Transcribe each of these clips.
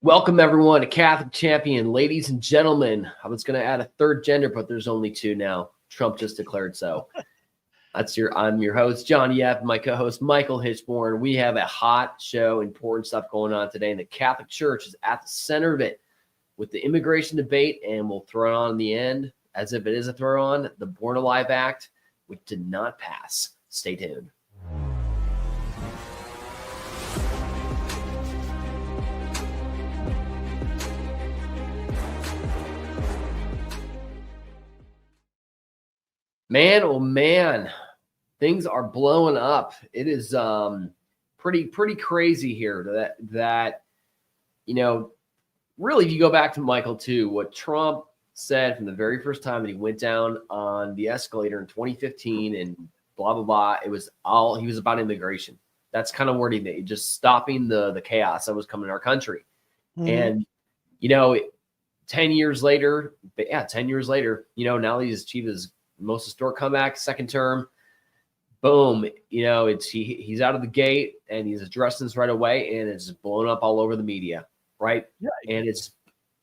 Welcome, everyone, to Catholic Champion. Ladies and gentlemen, I was going to add a third gender, but there's only two now. Trump just declared so. I'm your host, John Yep, my co-host, Michael Hichborn. We have a hot show, important stuff going on today, and the Catholic Church is at the center of it with the immigration debate, and we'll throw it on in the end, as if it is a throw on, the Born Alive Act, which did not pass. Stay tuned. Man, oh man, things are blowing up. It is pretty crazy here that really, if you go back to Michael too, what Trump said from the very first time that he went down on the escalator in 2015 and blah blah blah, he was about immigration. That's kind of wording that just stopping the chaos that was coming in our country. Mm-hmm. And 10 years later, now he's achieved his most historic comeback, second term. Boom, he's out of the gate and he's addressing this right away, and it's blown up all over the media, right? Yeah. And it's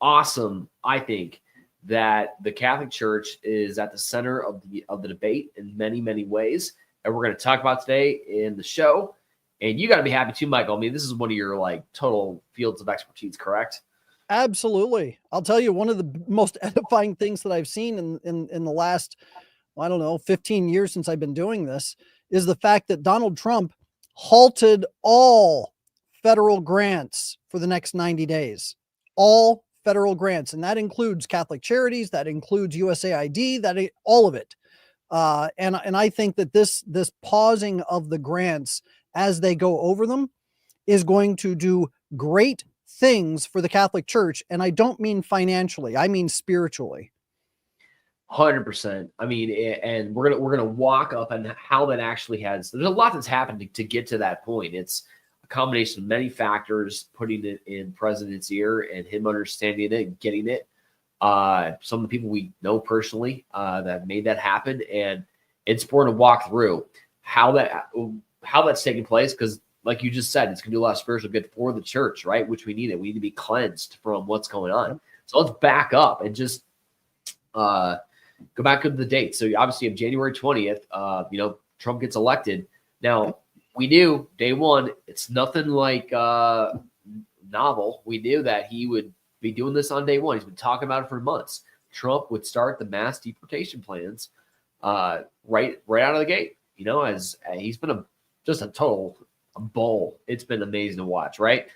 awesome, I think, that the Catholic Church is at the center of the debate in many, many ways. And we're going to talk about today in the show. And you got to be happy too, Michael. I mean, this is one of your total fields of expertise, correct? Absolutely. I'll tell you, one of the most edifying things that I've seen in the last, 15 years since I've been doing this is the fact that Donald Trump halted all federal grants for the next 90 days. All federal grants. And that includes Catholic Charities, that includes USAID, all of it. And I think that this pausing of the grants as they go over them is going to do great things for the Catholic Church. And I don't mean financially, I mean spiritually. 100%. I mean, and we're gonna walk up on how that actually has. There's a lot that's happened to get to that point. It's a combination of many factors, putting it in President's ear and him understanding it and getting it. Some of the people we know personally that made that happen, and it's important to walk through how that's taking place, because like you just said, it's going to do a lot of spiritual good for the church, right? Which we need it. We need to be cleansed from what's going on. So let's back up and just go back to the date. So you obviously have January 20th, Trump gets elected. Now, we knew day one, it's nothing like novel. We knew that he would be doing this on day one. He's been talking about it for months. Trump would start the mass deportation plans right out of the gate. As he's been just a total bull. It's been amazing to watch, right?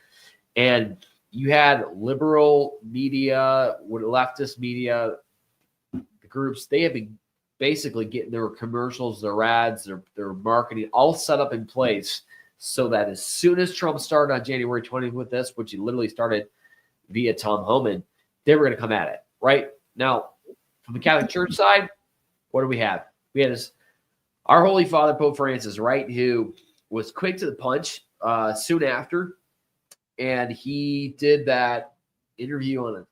And you had liberal media, leftist media, the groups, they have been basically getting their commercials, their ads, their marketing all set up in place so that as soon as Trump started on January 20th with this, which he literally started via Tom Homan, they were going to come at it, right? Now, from the Catholic Church side, what do we have? We had our Holy Father, Pope Francis, right, who was quick to the punch soon after, and he did that interview on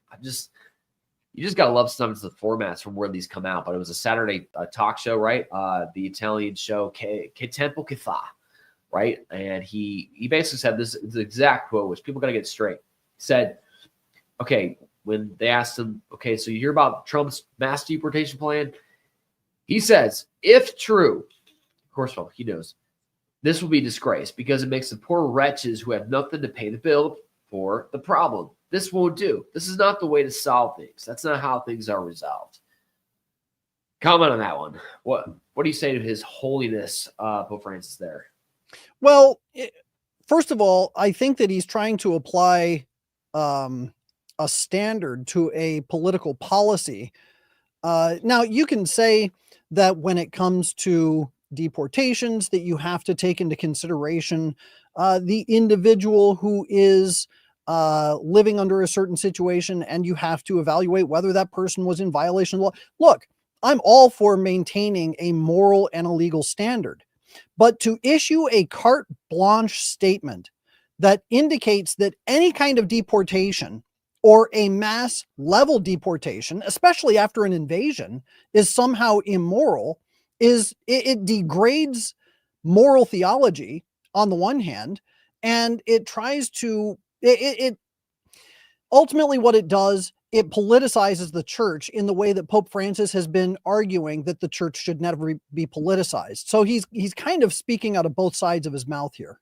you just got to love sometimes the formats from where these come out, but it was a Saturday talk show, right? The Italian show, Che Tempo Che Fa, right? And he basically said this exact quote, which people got to get straight. He said, okay, when they asked him, okay, so you hear about Trump's mass deportation plan? He says, if true, of course, well, he knows, this will be disgrace because it makes the poor wretches who have nothing to pay the bill for the problem. This won't do. This is not the way to solve things. That's not how things are resolved. Comment on that one. What do you say to His Holiness Pope Francis there? Well, first of all, I think that he's trying to apply a standard to a political policy. Now, you can say that when it comes to deportations, that you have to take into consideration the individual who is living under a certain situation, and you have to evaluate whether that person was in violation of law. Look, I'm all for maintaining a moral and a legal standard, but to issue a carte blanche statement that indicates that any kind of deportation or a mass level deportation, especially after an invasion, is somehow immoral, it degrades moral theology on the one hand, and it tries to ultimately what it does, it politicizes the church in the way that Pope Francis has been arguing that the church should never be politicized. So he's kind of speaking out of both sides of his mouth here.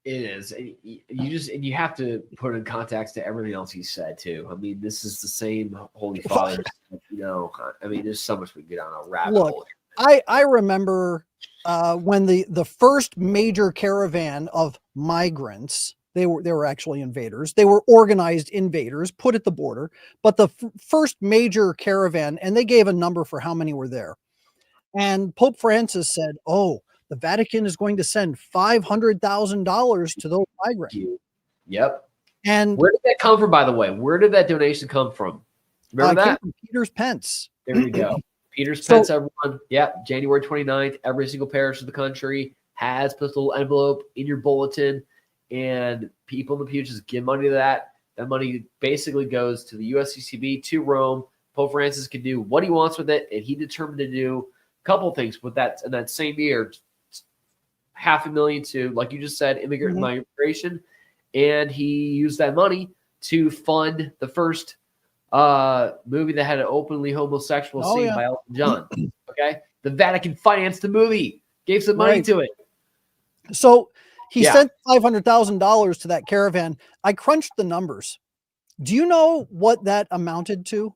It is. And you have to put in context to everything else he said too. I mean, this is the same Holy Father. I mean, there's so much we can get on a rabbit hole. I remember when the first major caravan of migrants, they were actually invaders. They were organized invaders put at the border, but the first major caravan, and they gave a number for how many were there. And Pope Francis said, "Oh, the Vatican is going to send $500,000 to those migrants." Yep. And where did that come from, by the way? Where did that donation come from? Remember that? Came from Peter's Pence. There you go. Peter's Pence, everyone. Yep. January 29th, every single parish of the country has put a little envelope in your bulletin, and people in the pew just give money to that. That money basically goes to the USCCB, to Rome. Pope Francis can do what he wants with it, and he determined to do a couple of things with that in that same year. $500,000 to, like you just said, immigrant migration, and he used that money to fund the first movie that had an openly homosexual scene by Elton John. Okay, the Vatican financed the movie, gave some money to it. So he sent $500,000 to that caravan. I crunched the numbers. Do you know what that amounted to?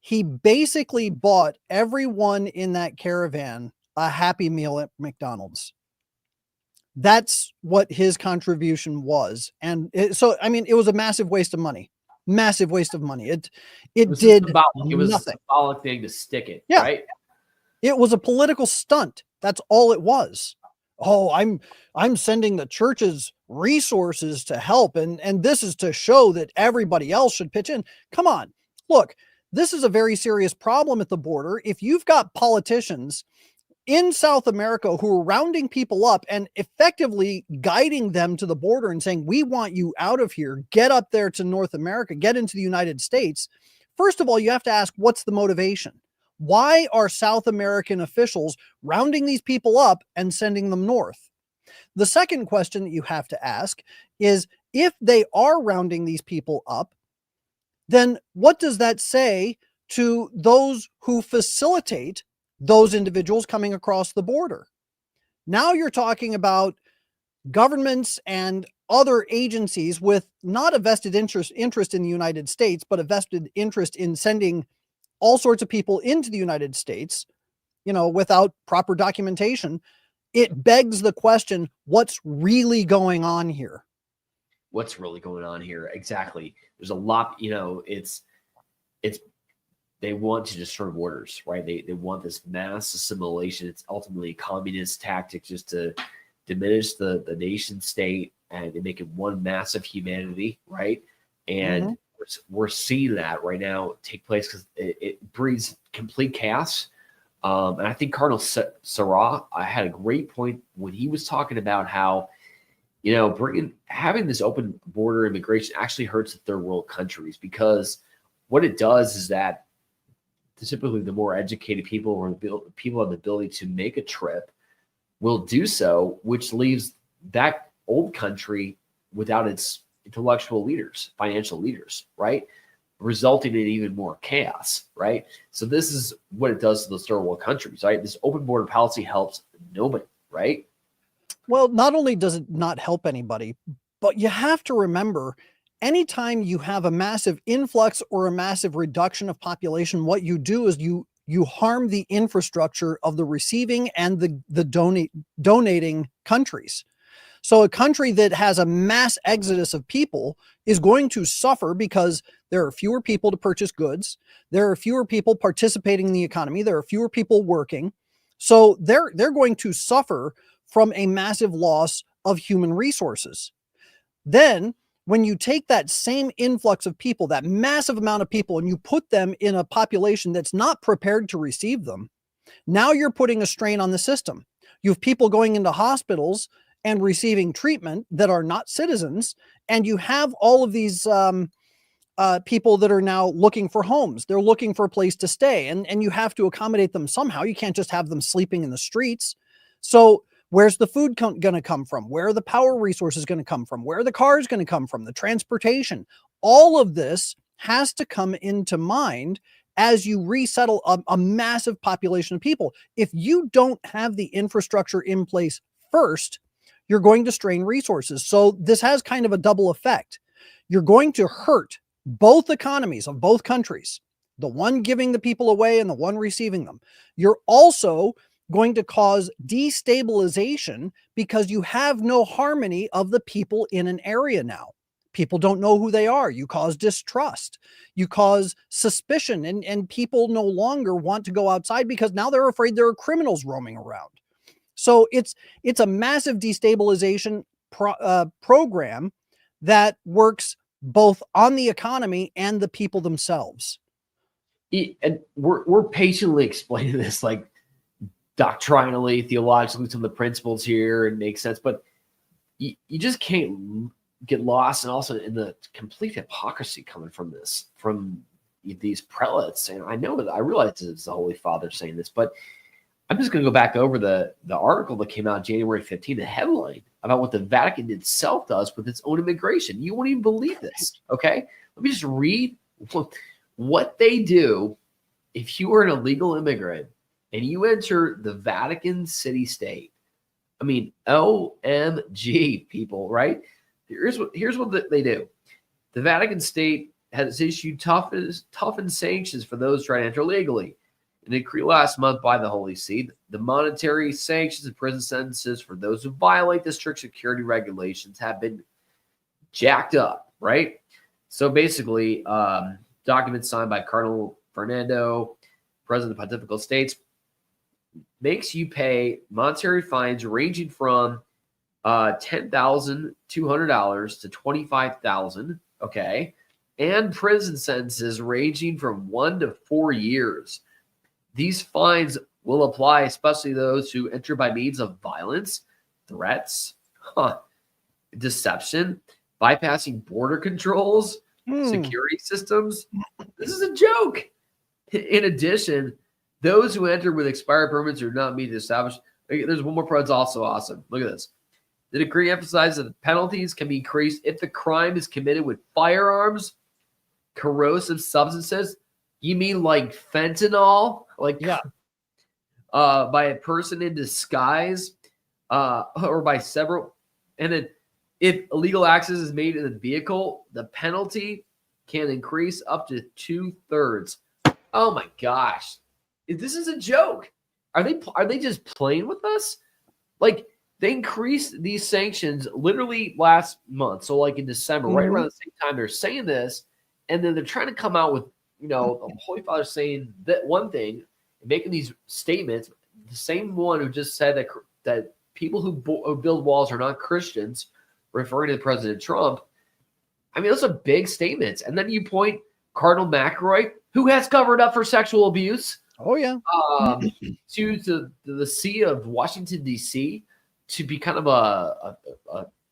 He basically bought everyone in that caravan a Happy Meal at McDonald's. That's what his contribution was. And so, I mean, it was a massive waste of money. Massive waste of money. It was a symbolic thing to stick it, right? It was a political stunt. That's all it was. Oh, I'm sending the church's resources to help, and this is to show that everybody else should pitch in. Come on. Look, this is a very serious problem at the border. If you've got politicians in South America who are rounding people up and effectively guiding them to the border and saying, "We want you out of here, get up there to North America, get into the United States." First of all, you have to ask, what's the motivation? Why are South American officials rounding these people up and sending them north? The second question that you have to ask is, if they are rounding these people up, then what does that say to those who facilitate those individuals coming across the border? Now you're talking about governments and other agencies with not a vested interest in the United States, but a vested interest in sending all sorts of people into the United States, without proper documentation. It begs the question, what's really going on here? What's really going on here? Exactly. There's a lot, it's they want to destroy borders, right? They want this mass assimilation. It's ultimately a communist tactic just to diminish the nation state and make it one massive humanity, right? And we're seeing that right now take place because it breeds complete chaos. And I think Cardinal Sarah had a great point when he was talking about how, having this open border immigration actually hurts the third world countries, because what it does is that typically the more educated people or people have the ability to make a trip will do so, which leaves that old country without its intellectual leaders, financial leaders, right? Resulting in even more chaos, right? So this is what it does to those third world countries, right? This open border policy helps nobody, right? Well, not only does it not help anybody, but you have to remember, anytime you have a massive influx or a massive reduction of population, what you do is you harm the infrastructure of the receiving and the donating countries. So a country that has a mass exodus of people is going to suffer because there are fewer people to purchase goods. There are fewer people participating in the economy. There are fewer people working. So they're going to suffer from a massive loss of human resources. Then when you take that same influx of people, that massive amount of people, and you put them in a population that's not prepared to receive them, now you're putting a strain on the system. You have people going into hospitals and receiving treatment that are not citizens, and you have all of these people that are now looking for homes. They're looking for a place to stay, and you have to accommodate them somehow. You can't just have them sleeping in the streets. So where's the food going to come from? Where are the power resources going to come from? Where are the cars going to come from? The transportation? all of this has to come into mind as you resettle a massive population of people. If you don't have the infrastructure in place first, you're going to strain resources. So this has kind of a double effect. You're going to hurt both economies of both countries, the one giving the people away and the one receiving them. You're also going to cause destabilization because you have no harmony of the people in an area now. People don't know who they are. You cause distrust. You cause suspicion, and people no longer want to go outside because now they're afraid there are criminals roaming around. So it's a massive destabilization program that works both on the economy and the people themselves. And we're patiently explaining this, like doctrinally, theologically, some of the principles here, and makes sense, but you just can't get lost, and also in the complete hypocrisy coming from these prelates. And I know that I realize it's the Holy Father saying this, but I'm just going to go back over the article that came out January 15, the headline about what the Vatican itself does with its own immigration. You won't even believe this. Okay, let me just read what they do if you are an illegal immigrant and you enter the Vatican city-state. I mean, OMG, people, right? Here's what they do. The Vatican state has issued toughened sanctions for those trying to enter legally. In a decree last month by the Holy See, the monetary sanctions and prison sentences for those who violate the strict security regulations have been jacked up, right? So basically, documents signed by Cardinal Fernando, President of the Pontifical States, makes you pay monetary fines ranging from $10,200 to $25,000, okay, and prison sentences ranging from 1 to 4 years. These fines will apply especially those who enter by means of violence, threats, deception, bypassing border controls, security systems. This is a joke. In addition, those who enter with expired permits or not meet the established. There's one more part that's also awesome. Look at this. The decree emphasizes that the penalties can be increased if the crime is committed with firearms, corrosive substances. You mean like fentanyl? Like, yeah. By a person in disguise, or by several. And then if illegal access is made in the vehicle, the penalty can increase up to 2/3. Oh my gosh. This is a joke. Are they just playing with us? Like, they increased these sanctions literally last month. So like in December, right around the same time they're saying this, and then they're trying to come out with, the Holy Father saying that one thing, making these statements, the same one who just said that people who build walls are not Christians, referring to President Trump. I mean, those are big statements. And then you point Cardinal McElroy, who has covered up for sexual abuse. Oh, yeah. To the See of Washington, D.C., to be kind of a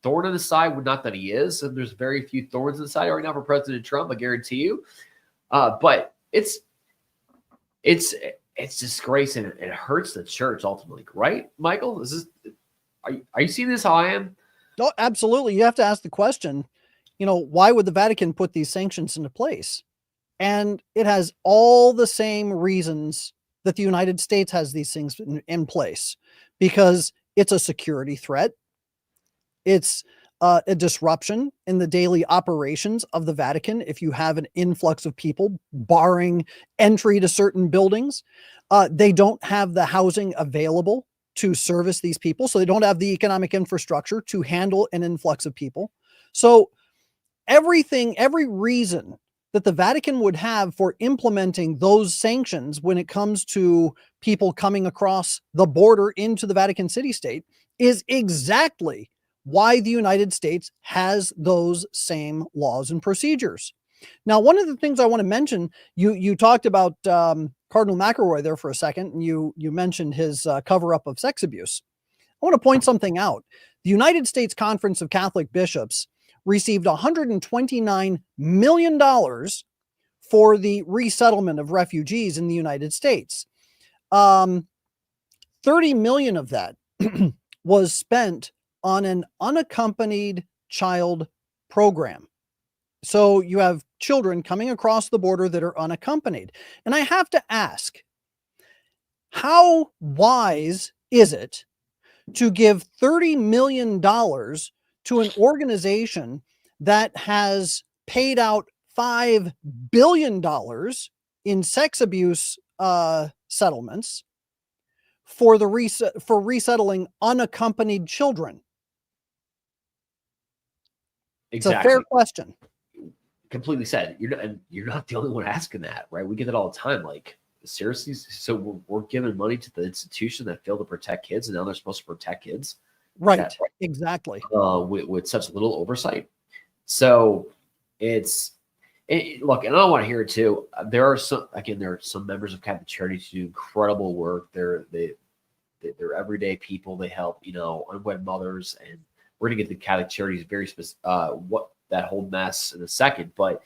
thorn in the side. Not that he is. And there's very few thorns in the side right now for President Trump, I guarantee you. But it's disgrace, and it hurts the church ultimately, right, Michael? Are you seeing this how I am? Oh, absolutely. You have to ask the question, why would the Vatican put these sanctions into place? And it has all the same reasons that the United States has these things in place, because it's a security threat. It's a disruption in the daily operations of the Vatican if you have an influx of people barring entry to certain buildings. They don't have the housing available to service these people, so they don't have the economic infrastructure to handle an influx of people. So every reason that the Vatican would have for implementing those sanctions when it comes to people coming across the border into the Vatican city-state is exactly why the United States has those same laws and procedures. Now, one of the things I want to mention, you talked about Cardinal McElroy there for a second, and you mentioned his cover-up of sex abuse. I want to point something out. The United States Conference of Catholic Bishops received $129 million for the resettlement of refugees in the United States. 30 million of that was spent on an unaccompanied child program. So you have children coming across the border that are unaccompanied. And I have to ask, how wise is it to give $30 million to an organization that has paid out $5 billion in sex abuse settlements for resettling unaccompanied children? Exactly. It's a fair question. Completely said. You're not the only one asking that, right? We get that all the time. Like, seriously? So we're giving money to the institution that failed to protect kids, and now they're supposed to protect kids, Right? Exactly. with such little oversight. So look, and I don't want to hear it too. There are some members of Catholic Charities who do incredible work. They're everyday people. They help unwed mothers, and we're gonna get to Catholic Charities very specific. What that whole mess in a second, but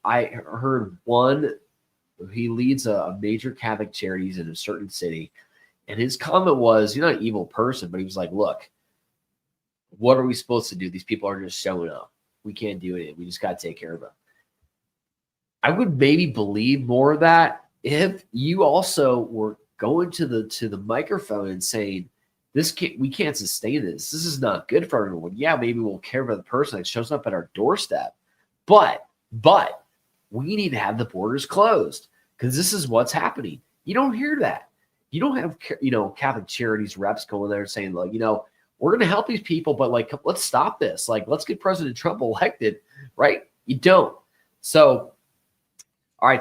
I heard one. He leads a major Catholic Charities in a certain city, and his comment was, "You're not an evil person," but he was like, "Look, what are we supposed to do? These people are just showing up. We can't do it. We just got to take care of them." I would maybe believe more of that if you also were going to the microphone and saying, we can't sustain this. This is not good for everyone. Yeah, maybe we'll care for the person that shows up at our doorstep, but we need to have the borders closed because this is what's happening. You don't hear that. You don't have Catholic Charities reps going there saying, like, we're going to help these people, but like, let's stop this. Like, let's get President Trump elected, right? You don't. So, all right.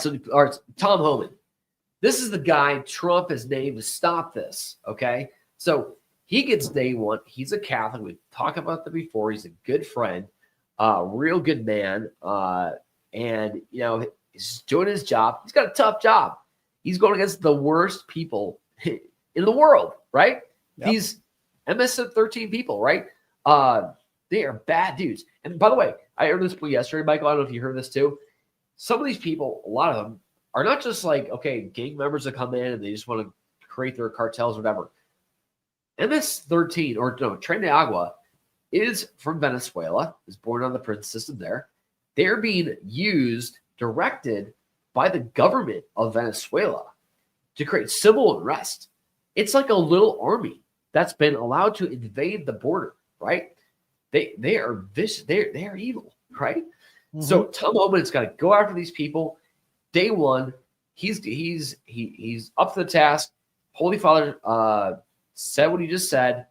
Tom Homan. This is the guy Trump has named to stop this. Okay. So he gets day one. He's a Catholic. We talked about that before. He's a good friend, real good man. And he's doing his job. He's got a tough job. He's going against the worst people in the world, right? Yep. These MS-13 people, right? They are bad dudes. And by the way, I heard this yesterday, Michael. I don't know if you heard this too. Some of these people, a lot of them, are not just like, okay, gang members that come in and they just want to create their cartels or whatever. MS-13, or no, Tren de Agua, is from Venezuela, is born on the prison system there. They're being directed by the government of Venezuela to create civil unrest. It's like a little army that's been allowed to invade the border, right? They are vicious. They are evil, right? Mm-hmm. So Tom Homan's got to go after these people. Day one, he's up to the task. Holy Father said what he just said.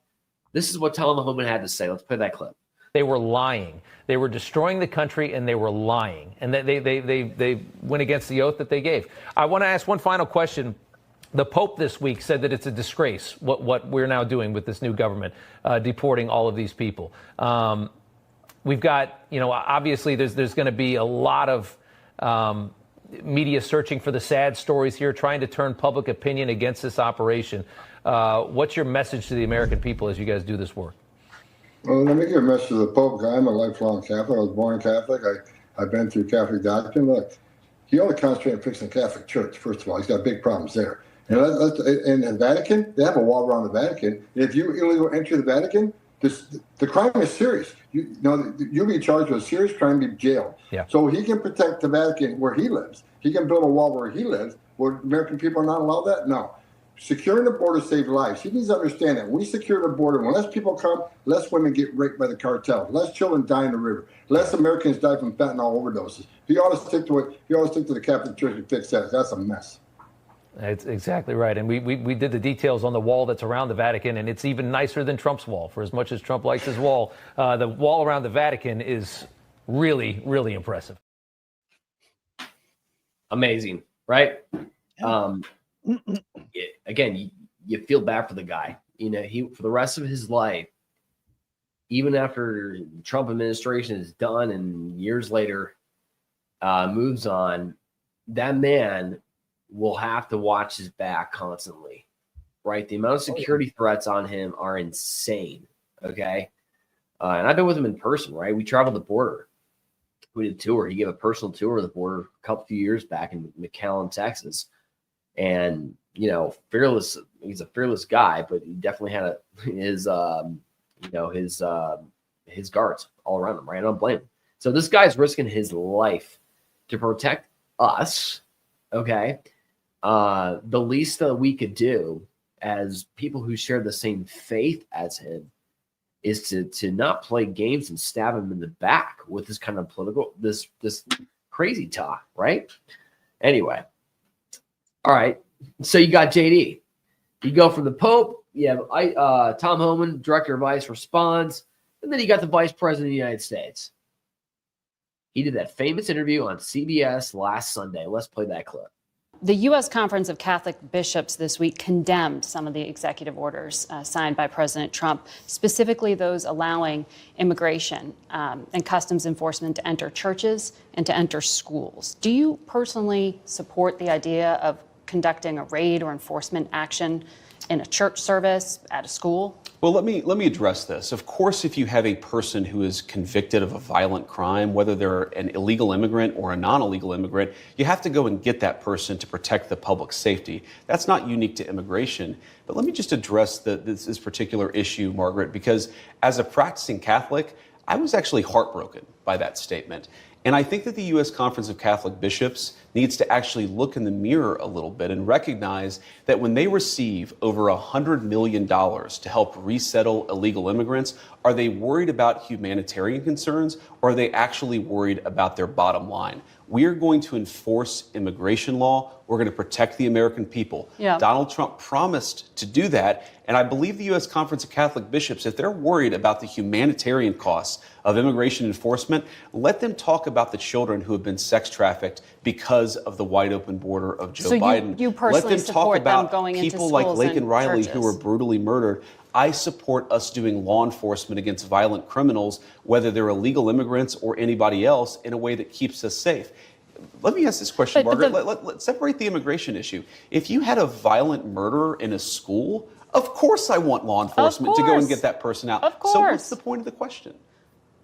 This is what Tom Homan had to say. Let's play that clip. They were lying. They were destroying the country, and they were lying. And they went against the oath that they gave. I want to ask one final question. The Pope this week said that it's a disgrace what we're now doing with this new government, deporting all of these people. We've got, obviously there's going to be a lot of media searching for the sad stories here, trying to turn public opinion against this operation. What's your message to the American people as you guys do this work? Well, let me give a message to the Pope. I'm a lifelong Catholic. I was born Catholic. I've been through Catholic doctrine. Look, he only concentrates on fixing the Catholic Church, first of all. He's got big problems there. And in the Vatican, they have a wall around the Vatican. If you illegally enter the Vatican, the crime is serious. You'll be charged with a serious crime, be jailed. Yeah. So he can protect the Vatican where he lives. He can build a wall where he lives. Where American people are not allowed that? No. Securing the border saves lives. He needs to understand that. When we secure the border, when less people come, less women get raped by the cartel, less children die in the river, less Americans die from fentanyl overdoses. He ought to stick to it. He ought to stick to the Catholic Church and fix that. That's a mess. That's exactly right. And we did the details on the wall that's around the Vatican, and it's even nicer than Trump's wall. For as much as Trump likes his wall, the wall around the Vatican is really, really impressive. Amazing, right? Again, you feel bad for the guy. He for the rest of his life, even after the Trump administration is done and years later moves on, that man will have to watch his back constantly, right? The amount of security threats on him are insane, okay? And I've been with him in person, right? We traveled the border. We did a tour. He gave a personal tour of the border a few years back in McAllen, Texas. And, fearless, he's a fearless guy, but he definitely had his his guards all around him, right? I don't blame him. So this guy's risking his life to protect us, okay? The least that we could do as people who share the same faith as him is to not play games and stab him in the back with this kind of political, this crazy talk, right? Anyway, all right. So you got JD. You go from the Pope, you have Tom Homan, Director of Vice, responds, and then you got the Vice President of the United States. He did that famous interview on CBS last Sunday. Let's play that clip. The U.S. Conference of Catholic Bishops this week condemned some of the executive orders signed by President Trump, specifically those allowing immigration and customs enforcement to enter churches and to enter schools. Do you personally support the idea of conducting a raid or enforcement action in a church service, at a school? Well, let me address this. Of course, if you have a person who is convicted of a violent crime, whether they're an illegal immigrant or a non-illegal immigrant, you have to go and get that person to protect the public safety. That's not unique to immigration. But let me just address this particular issue, Margaret, because as a practicing Catholic, I was actually heartbroken by that statement. And I think that the U.S. Conference of Catholic Bishops needs to actually look in the mirror a little bit and recognize that when they receive over $100 million to help resettle illegal immigrants, are they worried about humanitarian concerns, or are they actually worried about their bottom line? We are going to enforce immigration law. We're going to protect the American people. Yeah. Donald Trump promised to do that. And I believe the U.S. Conference of Catholic Bishops, if they're worried about the humanitarian costs of immigration enforcement, let them talk about the children who have been sex trafficked because of the wide open border of Joe Biden. You personally let them talk support them about going into people like schools Laken and Riley churches. who were brutally murdered. I support us doing law enforcement against violent criminals, whether they're illegal immigrants or anybody else, in a way that keeps us safe. Let me ask this question, Margaret. Let's separate the immigration issue. If you had a violent murderer in a school, of course I want law enforcement to go and get that person out. Of course. So what's the point of the question?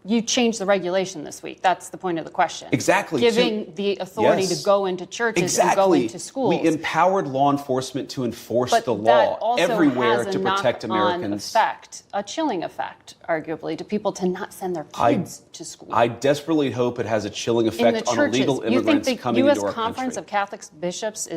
You changed the regulation this week. That's the point of the question. Exactly. Giving the authority to go into churches and go into schools. We empowered law enforcement to enforce But the that law also everywhere has to protect Americans. Effect, a chilling effect, arguably, to people to not send their kids to school. I desperately hope it has a chilling in effect the on churches. illegal immigrants you think the coming U.S. into our Conference country. of Catholic Bishops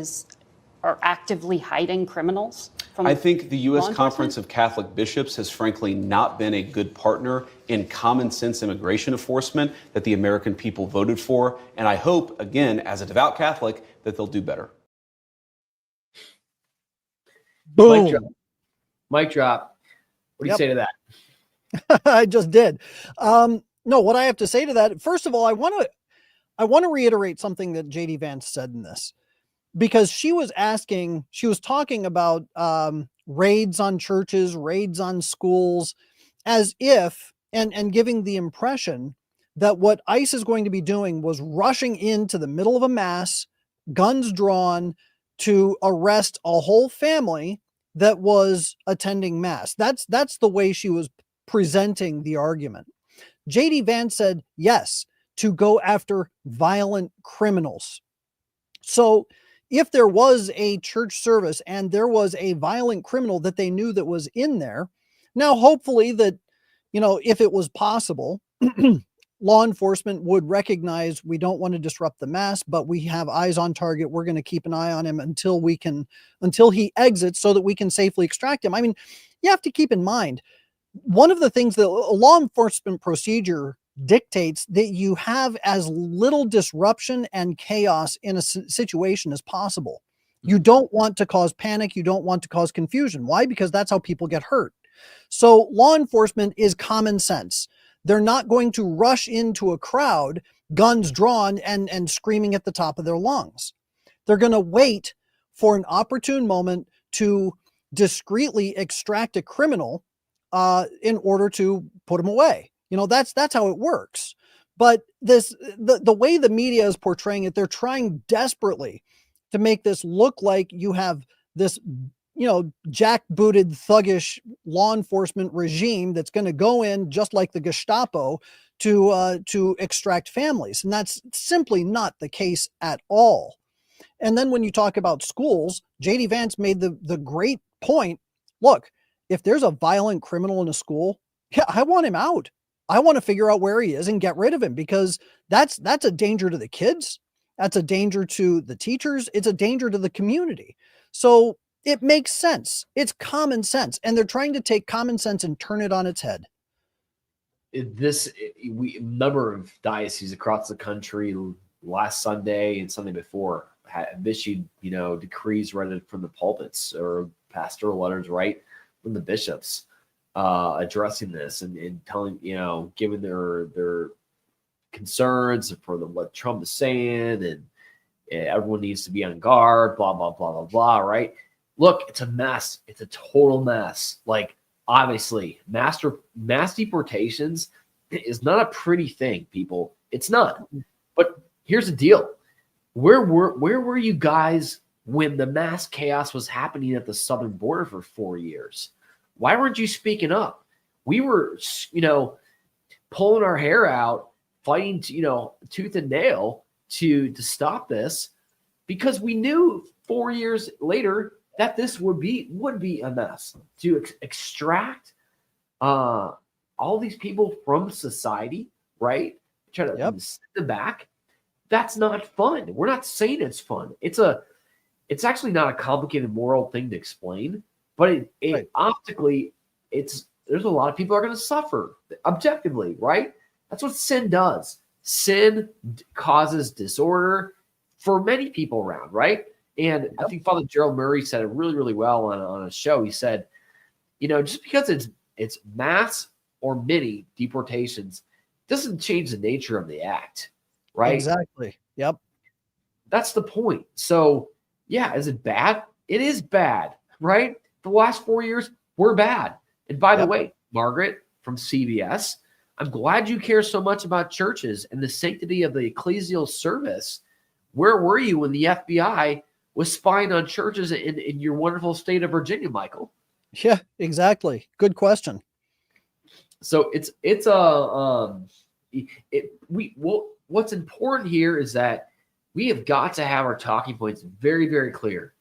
are actively hiding criminals from I think the U.S. law Conference enforcement? of Catholic Bishops has frankly not been a good partner in common sense immigration enforcement that the American people voted for. And I hope, again, as a devout Catholic, that they'll do better. Boom. Mic drop. What do you say to that? I just did. No, what I have to say to that, first of all, I want to reiterate something that JD Vance said in this, because she was talking about raids on churches, raids on schools, as if, and giving the impression that what ICE is going to be doing was rushing into the middle of a mass, guns drawn, to arrest a whole family that was attending mass. That's the way she was presenting the argument. JD Vance said, yes, to go after violent criminals. So if there was a church service and there was a violent criminal that they knew that was in there, now hopefully that, if it was possible, law enforcement would recognize we don't want to disrupt the mass, but we have eyes on target. We're going to keep an eye on him until he exits so that we can safely extract him. I mean, you have to keep in mind, one of the things that a law enforcement procedure dictates that you have as little disruption and chaos in a situation as possible. You don't want to cause panic. You don't want to cause confusion. Why? Because that's how people get hurt. So law enforcement is common sense. They're not going to rush into a crowd, guns drawn and screaming at the top of their lungs. They're going to wait for an opportune moment to discreetly extract a criminal in order to put him away. That's how it works. But the way the media is portraying it, they're trying desperately to make this look like you have this, jackbooted, thuggish law enforcement regime that's going to go in just like the Gestapo to extract families. And that's simply not the case at all. And then when you talk about schools, JD Vance made the great point. Look, if there's a violent criminal in a school, yeah, I want him out. I want to figure out where he is and get rid of him, because that's a danger to the kids. That's a danger to the teachers. It's a danger to the community. So it makes sense. It's common sense. And they're trying to take common sense and turn it on its head. A number of dioceses across the country last Sunday and Sunday before had issued, decrees read from the pulpits or pastoral letters, right, from the bishops, addressing this and telling, giving their concerns for what Trump is saying, and everyone needs to be on guard, blah, blah, blah, blah, blah, right? Look, it's a mess. It's a total mess. Like, obviously, mass deportations is not a pretty thing, people. It's not. But here's the deal. Where were you guys when the mass chaos was happening at the southern border for 4 years? Why weren't you speaking up? We were, pulling our hair out, fighting, tooth and nail to stop this, because we knew 4 years later that this would be a mess to extract all these people from society, right? Try to send them back. That's not fun. We're not saying it's fun. It's actually not a complicated moral thing to explain, but it optically, there's a lot of people are going to suffer objectively, right? That's what sin does. Sin causes disorder for many people around, right? And I think Father Gerald Murray said it really, really well on a show. He said, just because it's mass or many deportations doesn't change the nature of the act, right? Exactly. Yep. That's the point. So, yeah, is it bad? It is bad, right? The last 4 years were bad. And by the way, Margaret from CBS, I'm glad you care so much about churches and the sanctity of the ecclesial service. Where were you when the FBI was spying on churches in your wonderful state of Virginia, Michael? Yeah, exactly. Good question. So what's important here is that we have got to have our talking points very, very clear,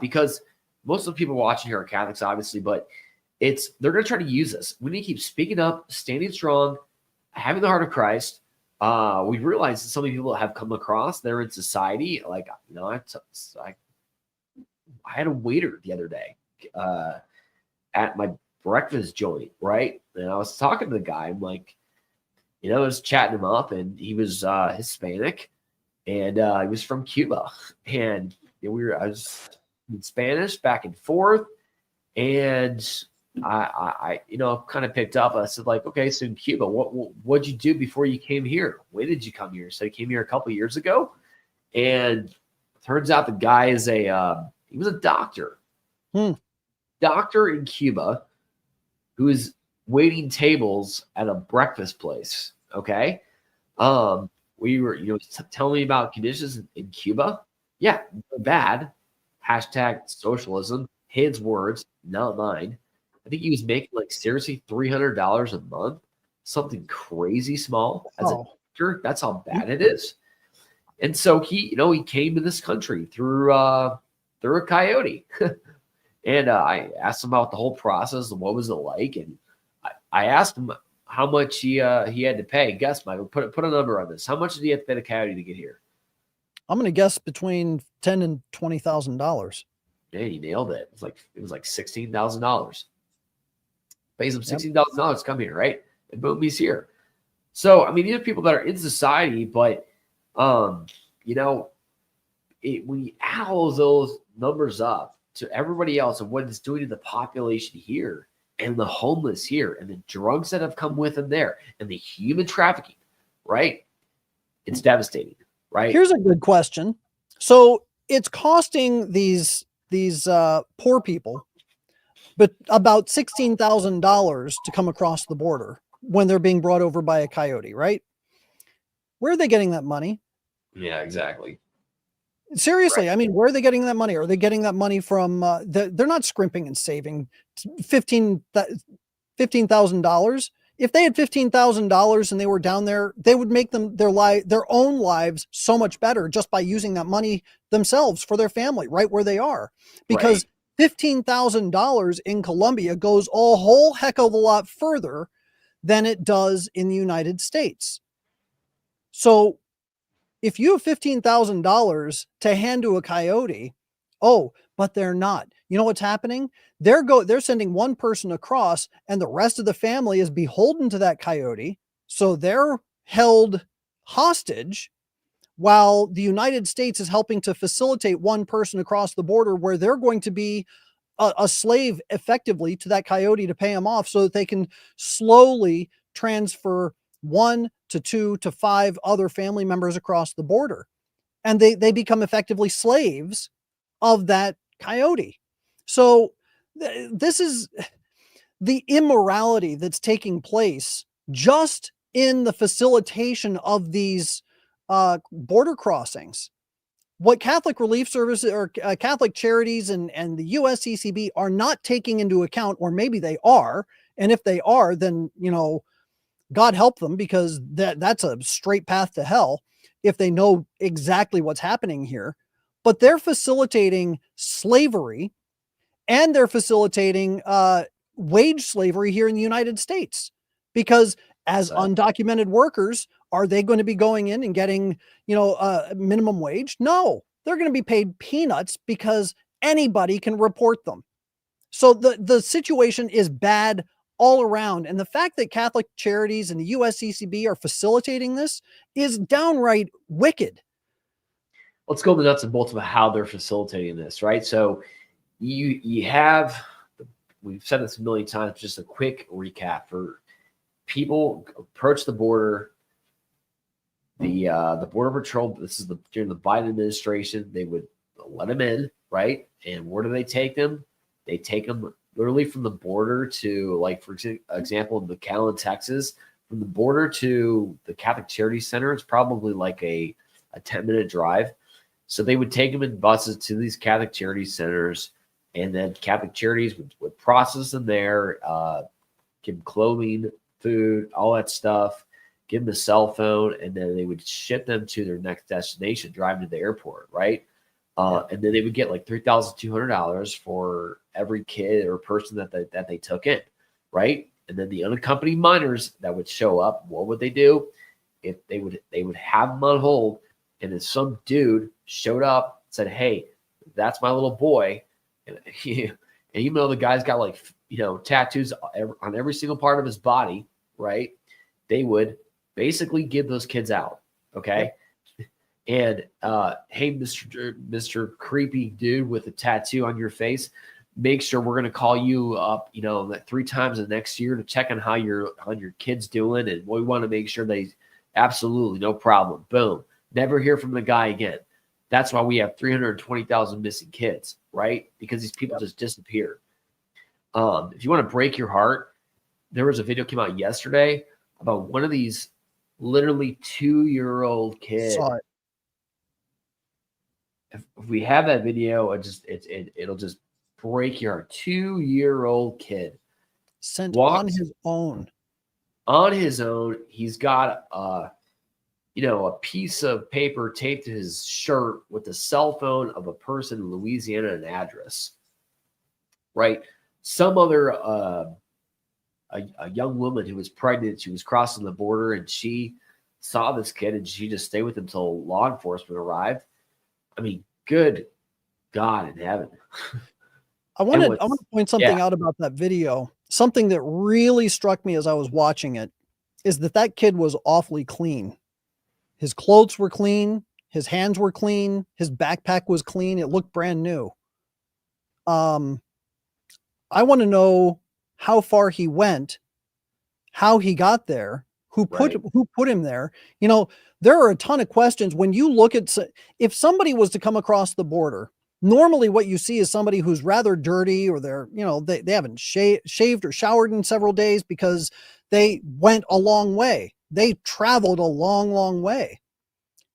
because most of the people watching here are Catholics, obviously, but they're going to try to use this. We need to keep speaking up, standing strong, having the heart of Christ. We realize that some of the people that have come across, they're in society. Like, I had a waiter the other day at my breakfast joint, right? And I was talking to the guy. I'm like, I was chatting him up, and he was Hispanic, and he was from Cuba, and I was in Spanish back and forth, and I kind of picked up. I said, like, okay, so in Cuba, what'd you do before you came here? When did you come here? So he came here a couple of years ago, and turns out the guy is he was a doctor, doctor in Cuba, who is waiting tables at a breakfast place. Okay. We were, telling me about conditions in Cuba. Yeah, bad. Hashtag socialism. His words, not mine. I think he was making like seriously $300 a month, something crazy small as a doctor. That's how bad it is. And so he came to this country through a coyote. And I asked him about the whole process and what was it like. And I asked him how much he had to pay. Guess, Michael, put a number on this. How much did he have to pay the coyote to get here? I'm going to guess between $10,000 and $20,000. Yeah, he nailed it. It was like $16,000. Pays him $16,000 to come here, right? And boom, he's here. So, I mean, these are people that are in society, but when you add all those numbers up to everybody else and what it's doing to the population here, and the homeless here, and the drugs that have come with them there, and the human trafficking, right? It's devastating, right? Here's a good question. So it's costing these poor people, but about $16,000 to come across the border when they're being brought over by a coyote, right? Where are they getting that money? Yeah, exactly. Seriously, Right. I mean, where are they getting that money? Are they getting that money from? They're not scrimping and saving $15,000. If they had $15,000 and they were down there, they would make their own lives so much better just by using that money themselves for their family, right where they are. Because $15,000 in Colombia goes a whole heck of a lot further than it does in the United States. So if you have $15,000 to hand to a coyote, oh, but they're not. You know what's happening? They're sending one person across, and the rest of the family is beholden to that coyote. So they're held hostage while the United States is helping to facilitate one person across the border, where they're going to be a slave effectively to that coyote to pay him off, so that they can slowly transfer 1 to 2 to 5 other family members across the border. And they become effectively slaves of that coyote. So this is the immorality that's taking place just in the facilitation of these border crossings. What Catholic Relief Services or Catholic Charities and the USCCB are not taking into account, or maybe they are, and if they are, then, you know, God help them, because that's a straight path to hell if they know exactly what's happening here. But they're facilitating slavery, and they're facilitating wage slavery here in the United States, because as undocumented workers, are they going to be going in and getting, you know, minimum wage? No, they're going to be paid peanuts because anybody can report them. So the situation is bad all around. And the fact that Catholic Charities and the USCCB are facilitating this is downright wicked. Let's go to the nuts and bolts about how they're facilitating this, right? So you have, we've said this a million times, just a quick recap. For people approach the border, the Border Patrol, this is during the Biden administration, they would let them in, right? And where do they take them? They take them literally from the border to, like, for example, in McAllen, Texas, from the border to the Catholic Charities Center, it's probably like a 10-minute drive. So they would take them in buses to these Catholic Charities centers, and then Catholic Charities would process them there, give them clothing, food, all that stuff, give them a cell phone, and then they would ship them to their next destination, drive to the airport, right? And then they would get like $3,200 for every kid or person that they took in, right? And then the unaccompanied minors that would show up, what would they do? If they would have them on hold, and then some dude showed up, said, "Hey, that's my little boy," and even though the guy's got, like, you know, tattoos on every single part of his body, right? They would basically give those kids out, okay? And hey, Mr. Creepy dude with a tattoo on your face, make sure we're going to call you up, you know, 3 times the next year to check on how your kid's doing, and we want to make sure they absolutely no problem. Boom, never hear from the guy again. That's why we have 320,000 missing kids, right? Because these people just disappear. If you want to break your heart, there was a video came out yesterday about one of these literally 2-year-old kids. Saw it. If we have that video, it'll just break your heart. 2-year-old kid Sent on his own. On his own, he's got a piece of paper taped to his shirt with the cell phone of a person in Louisiana and an address. Right? Some other a young woman who was pregnant, she was crossing the border, and she saw this kid, and she just stayed with him until law enforcement arrived. I mean, good God in heaven. I want to point something out about that video. Something that really struck me as I was watching it is that kid was awfully clean. His clothes were clean. His hands were clean. His backpack was clean. It looked brand new. I want to know how far he went, how he got there, who put him there. You know, there are a ton of questions when you look at, if somebody was to come across the border, normally what you see is somebody who's rather dirty, or they haven't shaved or showered in several days because they went a long way. They traveled a long, long way.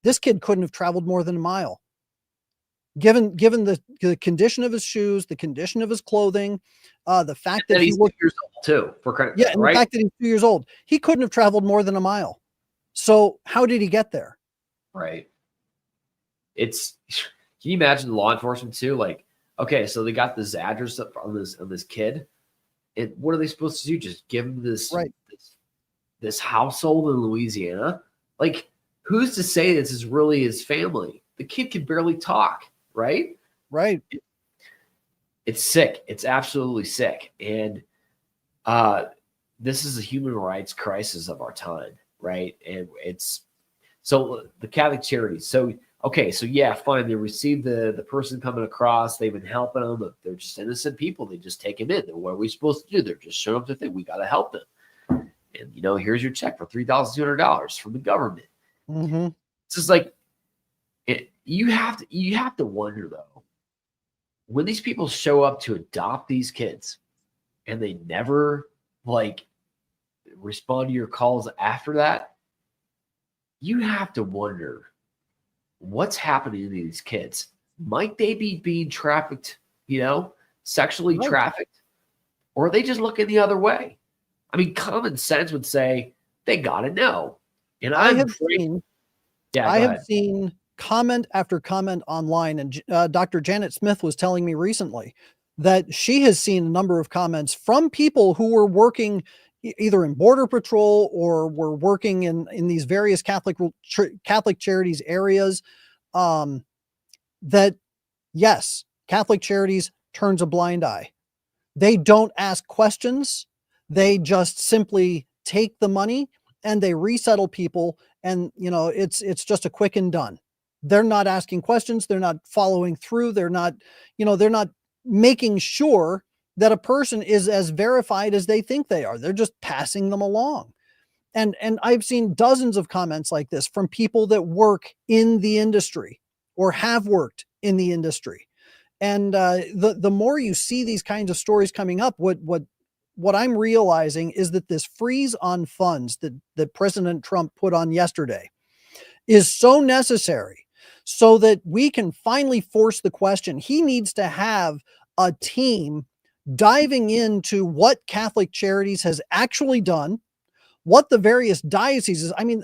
This kid couldn't have traveled more than a mile. Given the condition of his shoes, the condition of his clothing, the fact that he's 2 years old too. The fact that he's 2 years old, he couldn't have traveled more than a mile. So how did he get there? Right. Can you imagine law enforcement too? Like, okay, so they got this address on this kid, and what are they supposed to do? Just give him this this household in Louisiana, like, who's to say this is really his family? The kid can barely talk, right? Right. It's sick. It's absolutely sick. And this is a human rights crisis of our time, right? And it's so the Catholic Charities. So, okay, so yeah, fine. They received the person coming across. They've been helping them. But they're just innocent people. They just take them in. And what are we supposed to do? They're just showing up to think we got to help them. And, you know, here's your check for $3,200 from the government. Mm-hmm. It's just like, you have to wonder, though, when these people show up to adopt these kids and they never, like, respond to your calls after that, you have to wonder what's happening to these kids. Might they be being trafficked, sexually trafficked? Or are they just looking the other way? I mean, common sense would say they got to know. And I have seen comment after comment online, and Dr. Janet Smith was telling me recently that she has seen a number of comments from people who were working either in Border Patrol or were working in these various Catholic Charities areas, that yes, Catholic Charities turns a blind eye. They don't ask questions. They just simply take the money and they resettle people. And, it's just a quick and done. They're not asking questions. They're not following through. They're not making sure that a person is as verified as they think they are. They're just passing them along. And I've seen dozens of comments like this from people that work in the industry or have worked in the industry. And the more you see these kinds of stories coming up, what I'm realizing is that this freeze on funds that President Trump put on yesterday is so necessary so that we can finally force the question. He needs to have a team diving into what Catholic Charities has actually done, what the various dioceses. I mean,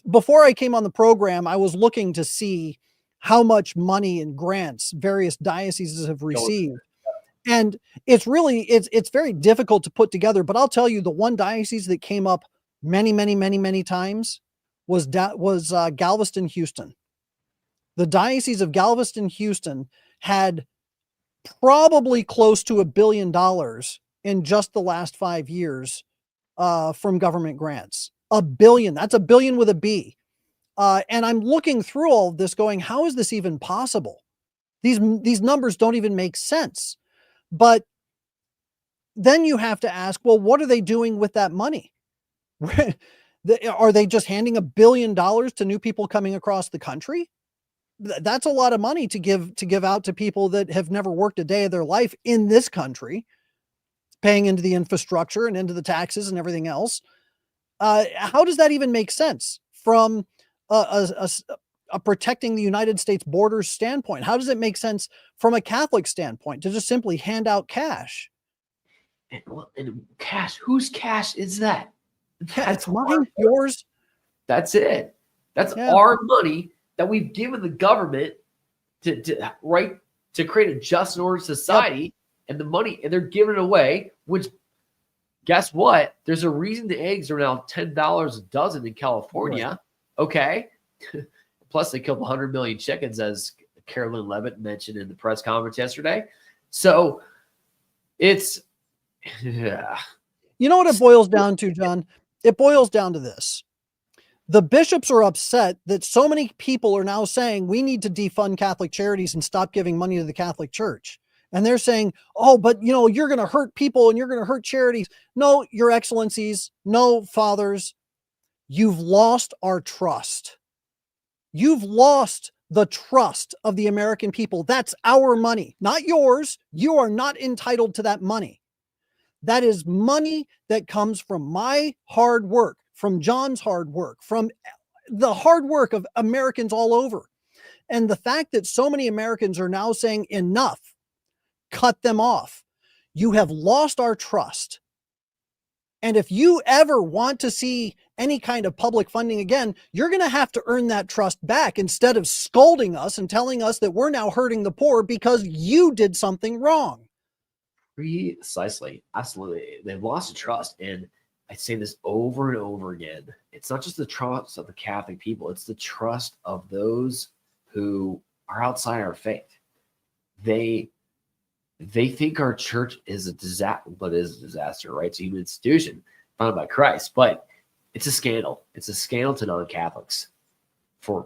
before I came on the program, I was looking to see how much money and grants various dioceses have received. And it's very difficult to put together, but I'll tell you, the one diocese that came up many times was Galveston, Houston. The Diocese of Galveston, Houston had probably close to $1 billion in just the last 5 years from government grants. $1 billion. That's $1 billion with a B. And I'm looking through all of this going, how is this even possible? These numbers don't even make sense. But then you have to ask, well, what are they doing with that money? Are they just handing $1 billion to new people coming across the country? That's a lot of money to give out to people that have never worked a day of their life in this country, paying into the infrastructure and into the taxes and everything else. How does that even make sense from a protecting the United States borders standpoint? How does it make sense from a Catholic standpoint to just simply hand out cash? And cash, whose cash is that? That's mine, yours. That's it. That's our money that we've given the government to create a just and ordered society, and the money, and they're giving it away, which, guess what? There's a reason the eggs are now $10 a dozen in California. Right. Okay. Plus they killed 100 million chickens, as Carolyn Levitt mentioned in the press conference yesterday. So it's, You know what it boils down to, John? It boils down to this. The bishops are upset that so many people are now saying we need to defund Catholic Charities and stop giving money to the Catholic Church. And they're saying, oh, but you're going to hurt people and you're going to hurt charities. No, Your Excellencies, no, fathers, you've lost our trust. You've lost the trust of the American people. That's our money, not yours. You are not entitled to that money. That is money that comes from my hard work, from John's hard work, from the hard work of Americans all over. And the fact that so many Americans are now saying enough, cut them off. You have lost our trust. And if you ever want to see any kind of public funding again, you're going to have to earn that trust back instead of scolding us and telling us that we're now hurting the poor because you did something wrong. Precisely. Absolutely. They've lost the trust. And I say this over and over again. It's not just the trust of the Catholic people. It's the trust of those who are outside our faith. They think our church is a disaster, but it is a disaster, right? It's a human institution founded by Christ, but it's a scandal. It's a scandal to non-Catholics for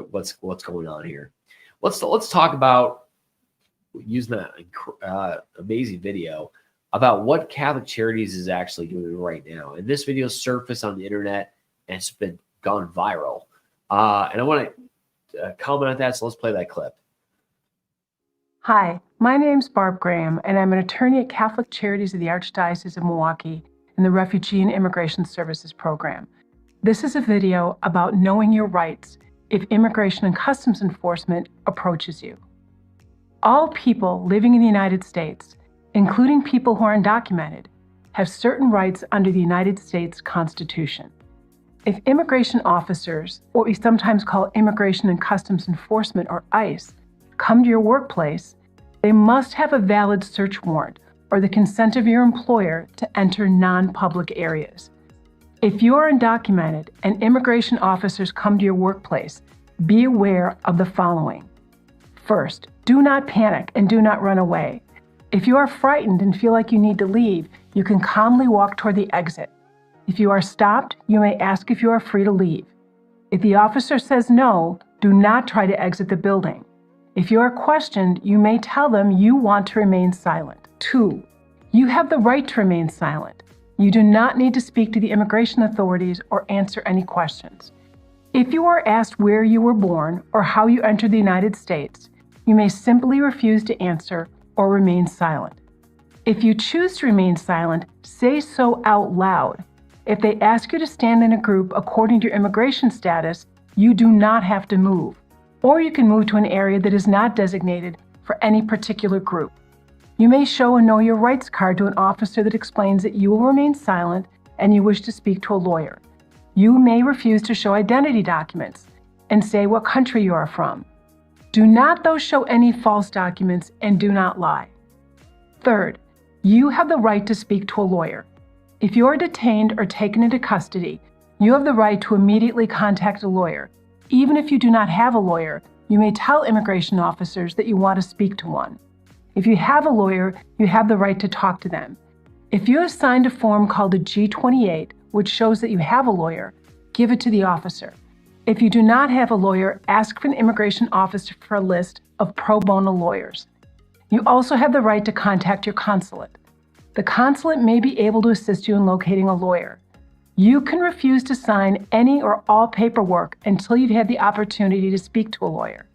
what's going on here. Let's talk about using that amazing video about what Catholic Charities is actually doing right now. And this video surfaced on the internet and it's been gone viral. And I want to comment on that, so let's play that clip. Hi, my name's Barb Graham, and I'm an attorney at Catholic Charities of the Archdiocese of Milwaukee in the Refugee and Immigration Services Program. This is a video about knowing your rights if Immigration and Customs Enforcement approaches you. All people living in the United States, including people who are undocumented, have certain rights under the United States Constitution. If immigration officers, what we sometimes call Immigration and Customs Enforcement or ICE, come to your workplace, they must have a valid search warrant or the consent of your employer to enter non-public areas. If you are undocumented and immigration officers come to your workplace, be aware of the following. First, do not panic and do not run away. If you are frightened and feel like you need to leave, you can calmly walk toward the exit. If you are stopped, you may ask if you are free to leave. If the officer says no, do not try to exit the building. If you are questioned, you may tell them you want to remain silent. 2, you have the right to remain silent. You do not need to speak to the immigration authorities or answer any questions. If you are asked where you were born or how you entered the United States, you may simply refuse to answer or remain silent. If you choose to remain silent, say so out loud. If they ask you to stand in a group according to your immigration status, you do not have to move. Or you can move to an area that is not designated for any particular group. You may show a Know Your Rights card to an officer that explains that you will remain silent and you wish to speak to a lawyer. You may refuse to show identity documents and say what country you are from. Do not, though, show any false documents and do not lie. Third, you have the right to speak to a lawyer. If you are detained or taken into custody, you have the right to immediately contact a lawyer. Even if you do not have a lawyer, you may tell immigration officers that you want to speak to one. If you have a lawyer, you have the right to talk to them. If you have signed a form called a G-28, which shows that you have a lawyer, give it to the officer. If you do not have a lawyer, ask for an immigration officer for a list of pro bono lawyers. You also have the right to contact your consulate. The consulate may be able to assist you in locating a lawyer. You can refuse to sign any or all paperwork until you've had the opportunity to speak to a lawyer.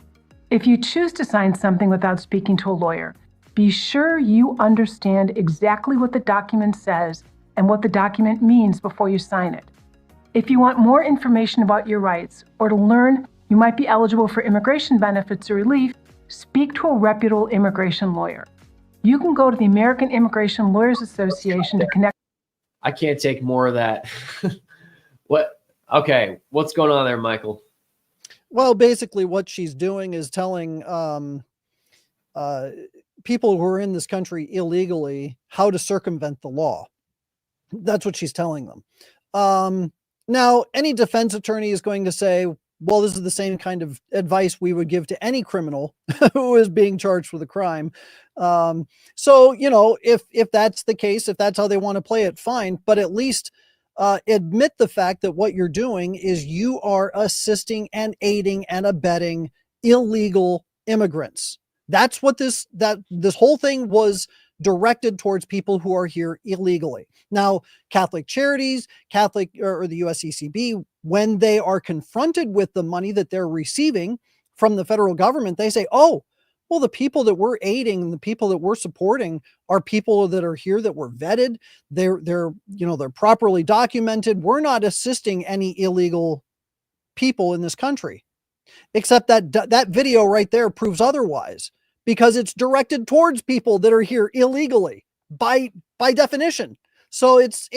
If you choose to sign something without speaking to a lawyer, be sure you understand exactly what the document says and what the document means before you sign it. If you want more information about your rights or to learn you might be eligible for immigration benefits or relief, speak to a reputable immigration lawyer. You can go to the American Immigration Lawyers Association to connect. I can't take more of that. What? Okay, what's going on there, Michael? Well, basically what she's doing is telling people who are in this country illegally how to circumvent the law. That's what she's telling them. Now, any defense attorney is going to say, well, this is the same kind of advice we would give to any criminal who is being charged with a crime. So, you know, if that's the case, if that's how they want to play it, fine. But at least admit the fact that what you're doing is you are assisting and aiding and abetting illegal immigrants. That's what this whole thing was directed towards, people who are here illegally. Now, Catholic Charities, or the USCCB, when they are confronted with the money that they're receiving from the federal government, they say, oh, well, the people that we're aiding and the people that we're supporting are people that are here that were vetted. They're properly documented. We're not assisting any illegal people in this country. Except that video right there proves otherwise, because it's directed towards people that are here illegally by definition. So it's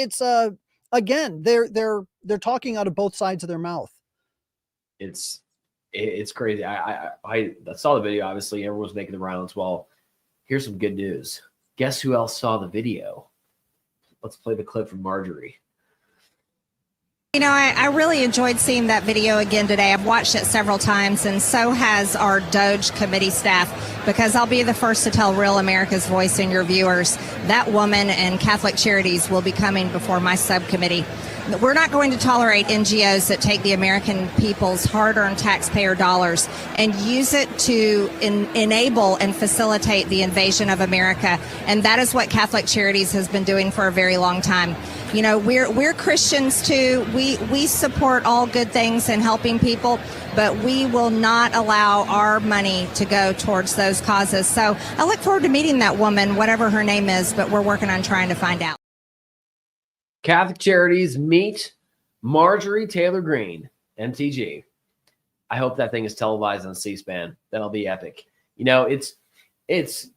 again, they're talking out of both sides of their mouth. It's crazy. I saw the video. Obviously, everyone was making the rounds. Well, here's some good news. Guess who else saw the video? Let's play the clip from Marjorie. You know, I really enjoyed seeing that video again today. I've watched it several times, and so has our Doge committee staff, because I'll be the first to tell Real America's Voice and your viewers, that woman and Catholic Charities will be coming before my subcommittee. We're not going to tolerate NGOs that take the American people's hard-earned taxpayer dollars and use it to enable and facilitate the invasion of America. And that is what Catholic Charities has been doing for a very long time. You know, we're Christians too. We support all good things and helping people, but we will not allow our money to go towards those causes. So I look forward to meeting that woman, whatever her name is, but we're working on trying to find out. Catholic Charities meet Marjorie Taylor Greene, MTG. I hope that thing is televised on C-SPAN. That'll be epic. You know, it's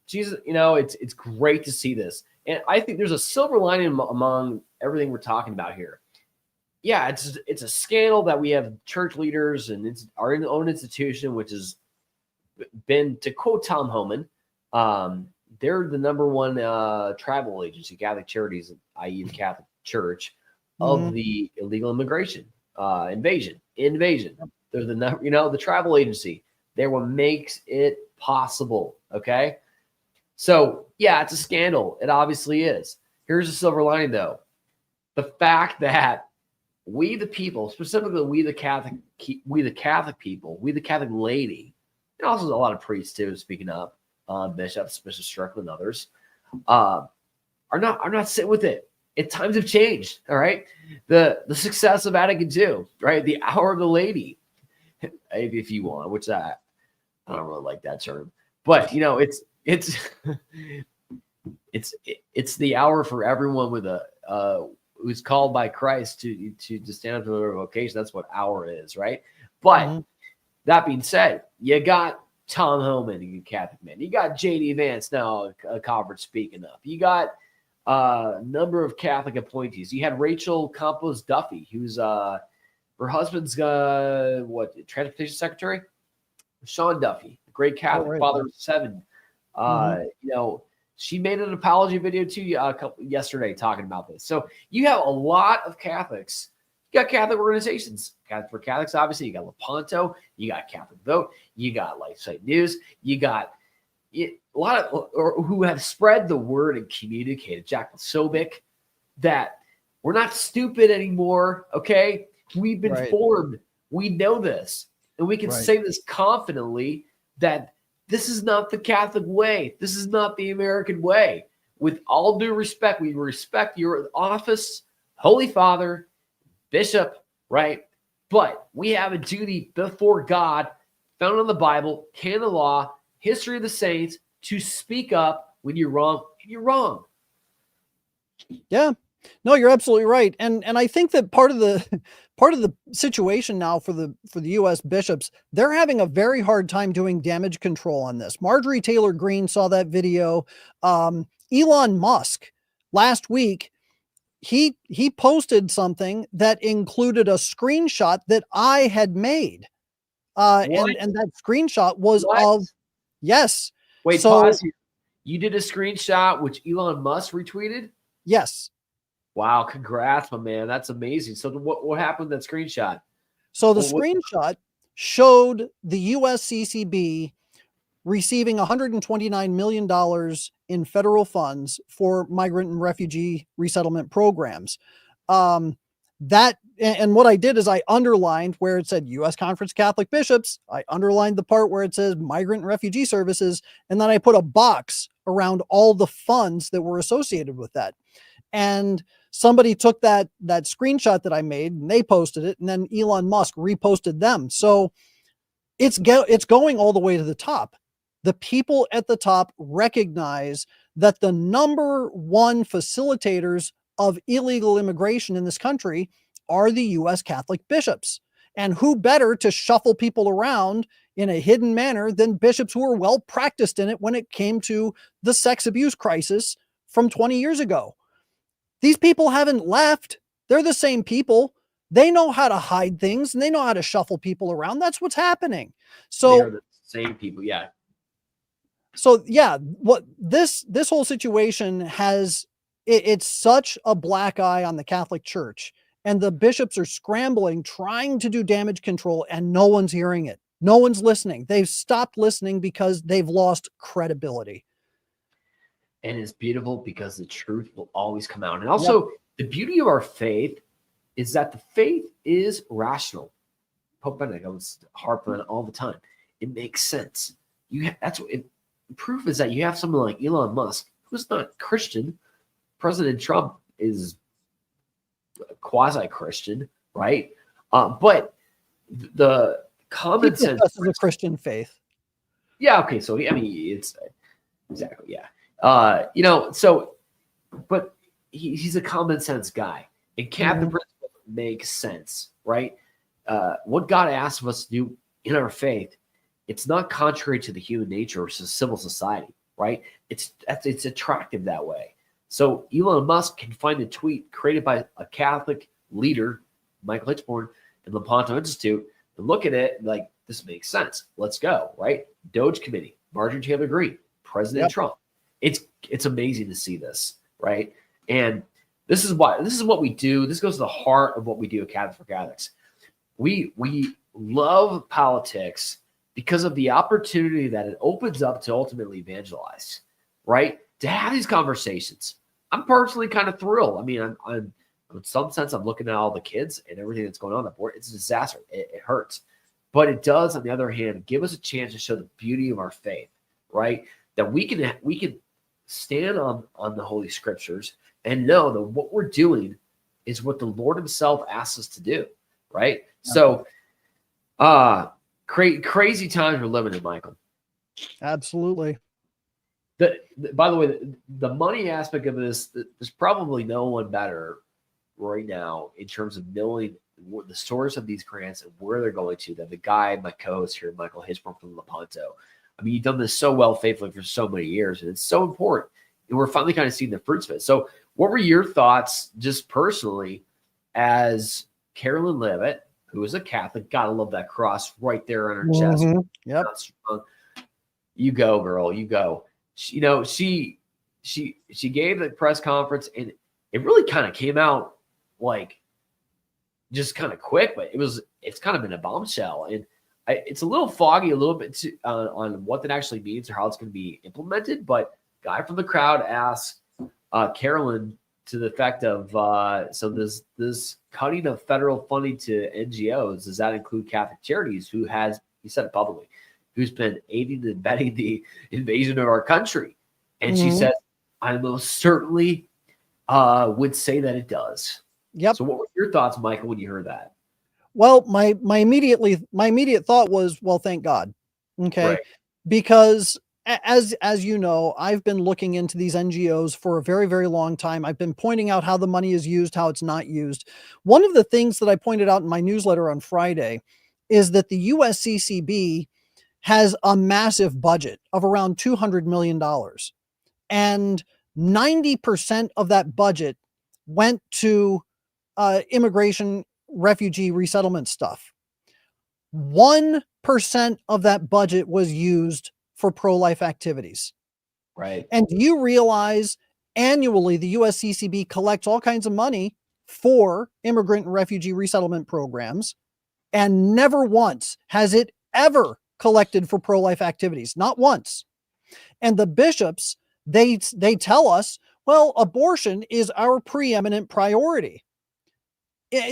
Jesus. You know, it's great to see this, and I think there's a silver lining among everything we're talking about here. Yeah, it's a scandal that we have church leaders and it's our own institution, which has been, to quote Tom Homan, they're the number one travel agency, Catholic Charities, i.e. the Catholic Church, of the illegal immigration invasion. They're the travel agency. They're what makes it possible. Okay, so yeah, it's a scandal. It obviously is. Here's the silver lining, though: the fact that we, the people, specifically we the Catholic people, we the Catholic laity, and also a lot of priests too. Speaking up, bishops, Bishop Strickland, and others, are not sitting with it. Times have changed. All right, the success of Vatican II, right? The hour of the lady, if you want, which I don't really like that term, but you know, it's the hour for everyone with a who's called by Christ to stand up to their vocation. That's what hour is, right? But that being said, you got Tom Homan, you Catholic man. You got JD Vance now a conference speaking up. You got a number of Catholic appointees. You had Rachel Campos Duffy, who's her husband's transportation secretary, Sean Duffy, a great Catholic father of 7. You know, she made an apology video too yesterday talking about this. So you have a lot of Catholics. You got Catholic organizations. For Catholics, obviously, you got Lepanto, you got Catholic Vote, you got LifeSite News, you got a lot of who have spread the word and communicated. Jack Sobick, that we're not stupid anymore. Okay, we've been formed. We know this, and we can say this confidently that this is not the Catholic way. This is not the American way. With all due respect, we respect your office, Holy Father, Bishop, right? But we have a duty before God, found in the Bible, canon law, history of the saints, to speak up when you're wrong. You're wrong. Yeah, no, you're absolutely right. And I think that part of the situation now for the U.S. bishops, they're having a very hard time doing damage control on this. Marjorie Taylor Greene saw that video. Elon Musk last week, he posted something that included a screenshot that I had made. And that screenshot was of, yes. Wait, pause here. You did a screenshot which Elon Musk retweeted? Yes. Wow, congrats, my man. That's amazing. So what happened with that screenshot? So the screenshot showed the USCCB receiving $129 million in federal funds for migrant and refugee resettlement programs. And what I did is I underlined where it said U.S. Conference Catholic Bishops. I underlined the part where it says Migrant and Refugee Services. And then I put a box around all the funds that were associated with that. And somebody took that screenshot that I made and they posted it. And then Elon Musk reposted them. So it's going all the way to the top. The people at the top recognize that the number one facilitators of illegal immigration in this country are the U.S. Catholic bishops. And who better to shuffle people around in a hidden manner than bishops who are well practiced in it when it came to the sex abuse crisis from 20 years ago. These people haven't left. They're the same people. They know how to hide things and they know how to shuffle people around. That's what's happening. So they're the same people. Yeah. So yeah, what this whole situation has, it's such a black eye on the Catholic Church and the bishops are scrambling, trying to do damage control, and no one's hearing it. No one's listening. They've stopped listening because they've lost credibility. And it's beautiful because the truth will always come out. And also, the beauty of our faith is that the faith is rational. Pope Benedict goes harp on it all the time. It makes sense. Proof is that you have someone like Elon Musk, who's not Christian. President Trump is quasi-Christian, right? But the common sense of the Christian faith. Yeah. Okay. So I mean, it's exactly but he's a common sense guy, and Catholic principle makes sense, right? What God asks of us to do in our faith, it's not contrary to the human nature or to civil society, right? It's attractive that way. So Elon Musk can find a tweet created by a Catholic leader, Michael Hichborn, and Lepanto Institute, and look at it like, this makes sense. Let's go, right? Doge Committee, Marjorie Taylor Greene, President Trump. It's amazing to see this, right? And this is what we do. This goes to the heart of what we do at Catholic for Catholics. We love politics because of the opportunity that it opens up to ultimately evangelize, right? To have these conversations. I'm personally kind of thrilled. I mean, I'm in some sense, I'm looking at all the kids and everything that's going on the board. It's a disaster. It hurts. But it does, on the other hand, give us a chance to show the beauty of our faith, right? That we can stand on the Holy Scriptures and know that what we're doing is what the Lord himself asks us to do, right? So crazy times we're living in, Michael. Absolutely. By the way, the money aspect of this, there's probably no one better right now in terms of knowing the source of these grants and where they're going to than the guy, my co-host here, Michael Hichborn from Lepanto. I mean, you've done this so well, faithfully for so many years, and it's so important. And we're finally kind of seeing the fruits of it. So what were your thoughts just personally as Carolyn Levitt, who is a Catholic, gotta love that cross right there on her chest. Yep. You go, girl, you go. She gave the press conference, and it really kind of came out like just kind of quick, but it's kind of been a bombshell. And it's a little foggy a little bit on what that actually means or how it's going to be implemented. But guy from the crowd asked Carolyn to the effect of, so this cutting of federal funding to NGOs, does that include Catholic Charities, who has, he said it publicly, who's been aiding and abetting the invasion of our country? And she said, I most certainly would say that it does. Yep. So what were your thoughts, Michael, when you heard that? Well, my immediate thought was, well, thank God. Okay. Right. Because as you know, I've been looking into these NGOs for a very, very long time. I've been pointing out how the money is used, how it's not used. One of the things that I pointed out in my newsletter on Friday is that the USCCB has a massive budget of around $200 million. And 90% of that budget went to immigration, refugee resettlement stuff. 1% of that budget was used for pro-life activities. Right. And do you realize annually the USCCB collects all kinds of money for immigrant and refugee resettlement programs, and never once has it ever collected for pro-life activities, not once. And the bishops, they tell us, well, abortion is our preeminent priority.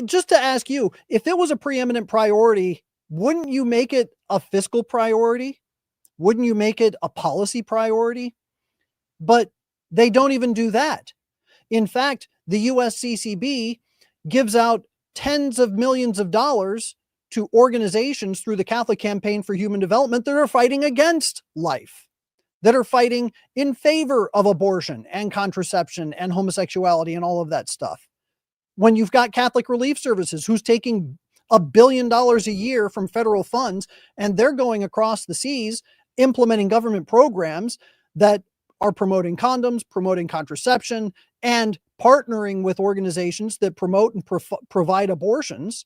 Just to ask you, if it was a preeminent priority, wouldn't you make it a fiscal priority? Wouldn't you make it a policy priority? But they don't even do that. In fact, the USCCB gives out tens of millions of dollars to organizations through the Catholic Campaign for Human Development that are fighting against life, that are fighting in favor of abortion and contraception and homosexuality and all of that stuff. When you've got Catholic Relief Services, who's taking $1 billion a year from federal funds, and they're going across the seas, implementing government programs that are promoting condoms, promoting contraception, and partnering with organizations that promote and provide abortions.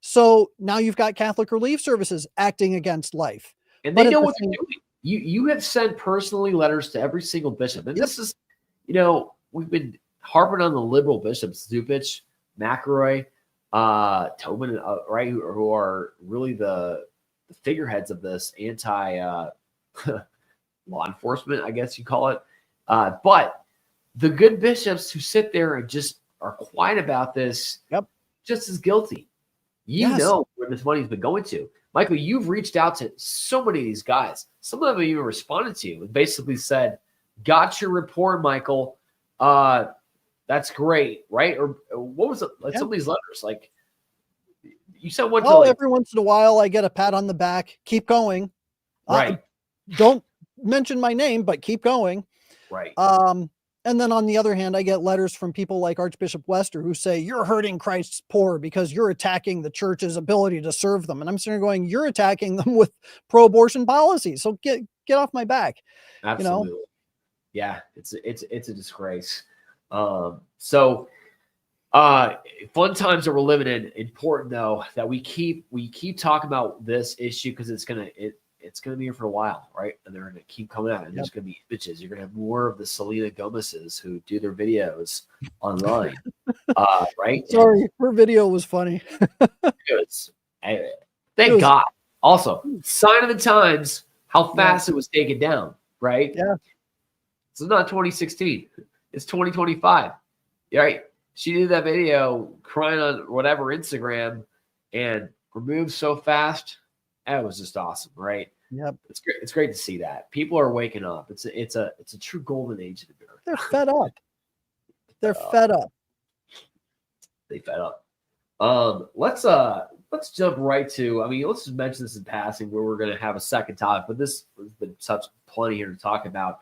So now you've got Catholic Relief Services acting against life. And they know what they're doing. You have sent personally letters to every single bishop. And this is, we've been harping on the liberal bishops, Zupich, McElroy, Tobin, right, who are really the figureheads of this anti law enforcement, I guess you call it. But the good bishops who sit there and just are quiet about this, just as guilty. You know where this money's been going to. Michael, you've reached out to so many of these guys. Some of them have even responded to you and basically said, got your report, Michael. That's great, right? Or what was it? Like some of these letters, like you sent one to every once in a while I get a pat on the back. Keep going. Right. Don't mention my name, but keep going. Right. And then on the other hand, I get letters from people like Archbishop Wester who say, you're hurting Christ's poor because you're attacking the church's ability to serve them. And I'm sitting there going, you're attacking them with pro-abortion policy. So get off my back. Absolutely. You know? Yeah, it's a disgrace. Fun times that we're living in. Important though that we keep talking about this issue because it's gonna be here for a while, right? And they're gonna keep coming out, and there's gonna be bitches. You're gonna have more of the Selena Gomez's who do their videos online, right? Sorry, her video was funny. Thank God. Also, sign of the times how fast it was taken down, right? Yeah. It's not 2016. It's 2025. Right? She did that video crying on whatever Instagram and removed so fast. That was just awesome, right? Yep. It's great to see that. People are waking up. It's a true golden age of America. They're fed up. They're fed up. They fed up. Let's jump right to, let's just mention this in passing where we're going to have a second topic, but this has been such plenty here to talk about.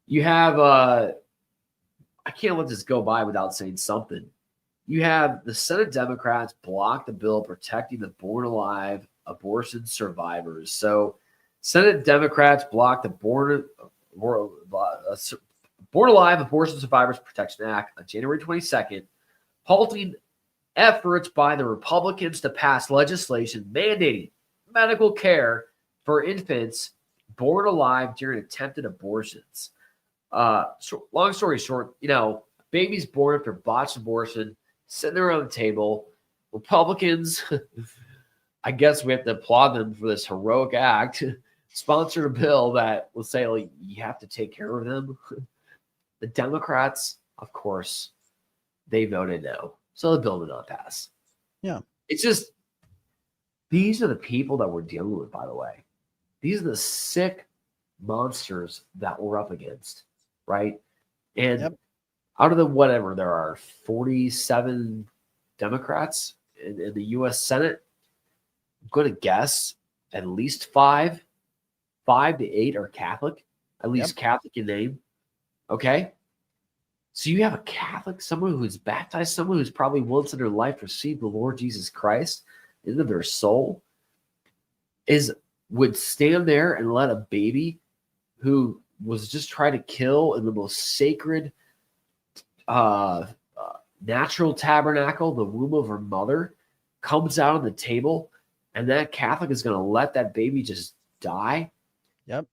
You have, I can't let this go by without saying something. You have the Senate Democrats block the bill protecting the born alive abortion survivors. So Senate Democrats blocked the Born Alive Abortion Survivors Protection Act on January 22nd, halting efforts by the Republicans to pass legislation mandating medical care for infants born alive during attempted abortions. Long story short, babies born after botched abortion, sitting there on the table. Republicans, I guess we have to applaud them for this heroic act, sponsored a bill that will say, like, you have to take care of them. The Democrats, of course, they voted no. So the bill did not pass. Yeah. It's just, these are the people that we're dealing with, by the way. These are the sick monsters that we're up against, right? And out of the whatever, there are 47 Democrats in the U.S. Senate. I'm going to guess at least 5 to 8 are Catholic, at least Catholic in name. Okay? So you have a Catholic, someone who's baptized, someone who's probably once in their life received the Lord Jesus Christ into their soul, would stand there and let a baby who was just trying to kill in the most sacred natural tabernacle, the womb of her mother, comes out on the table, and that Catholic is going to let that baby just die. Yep.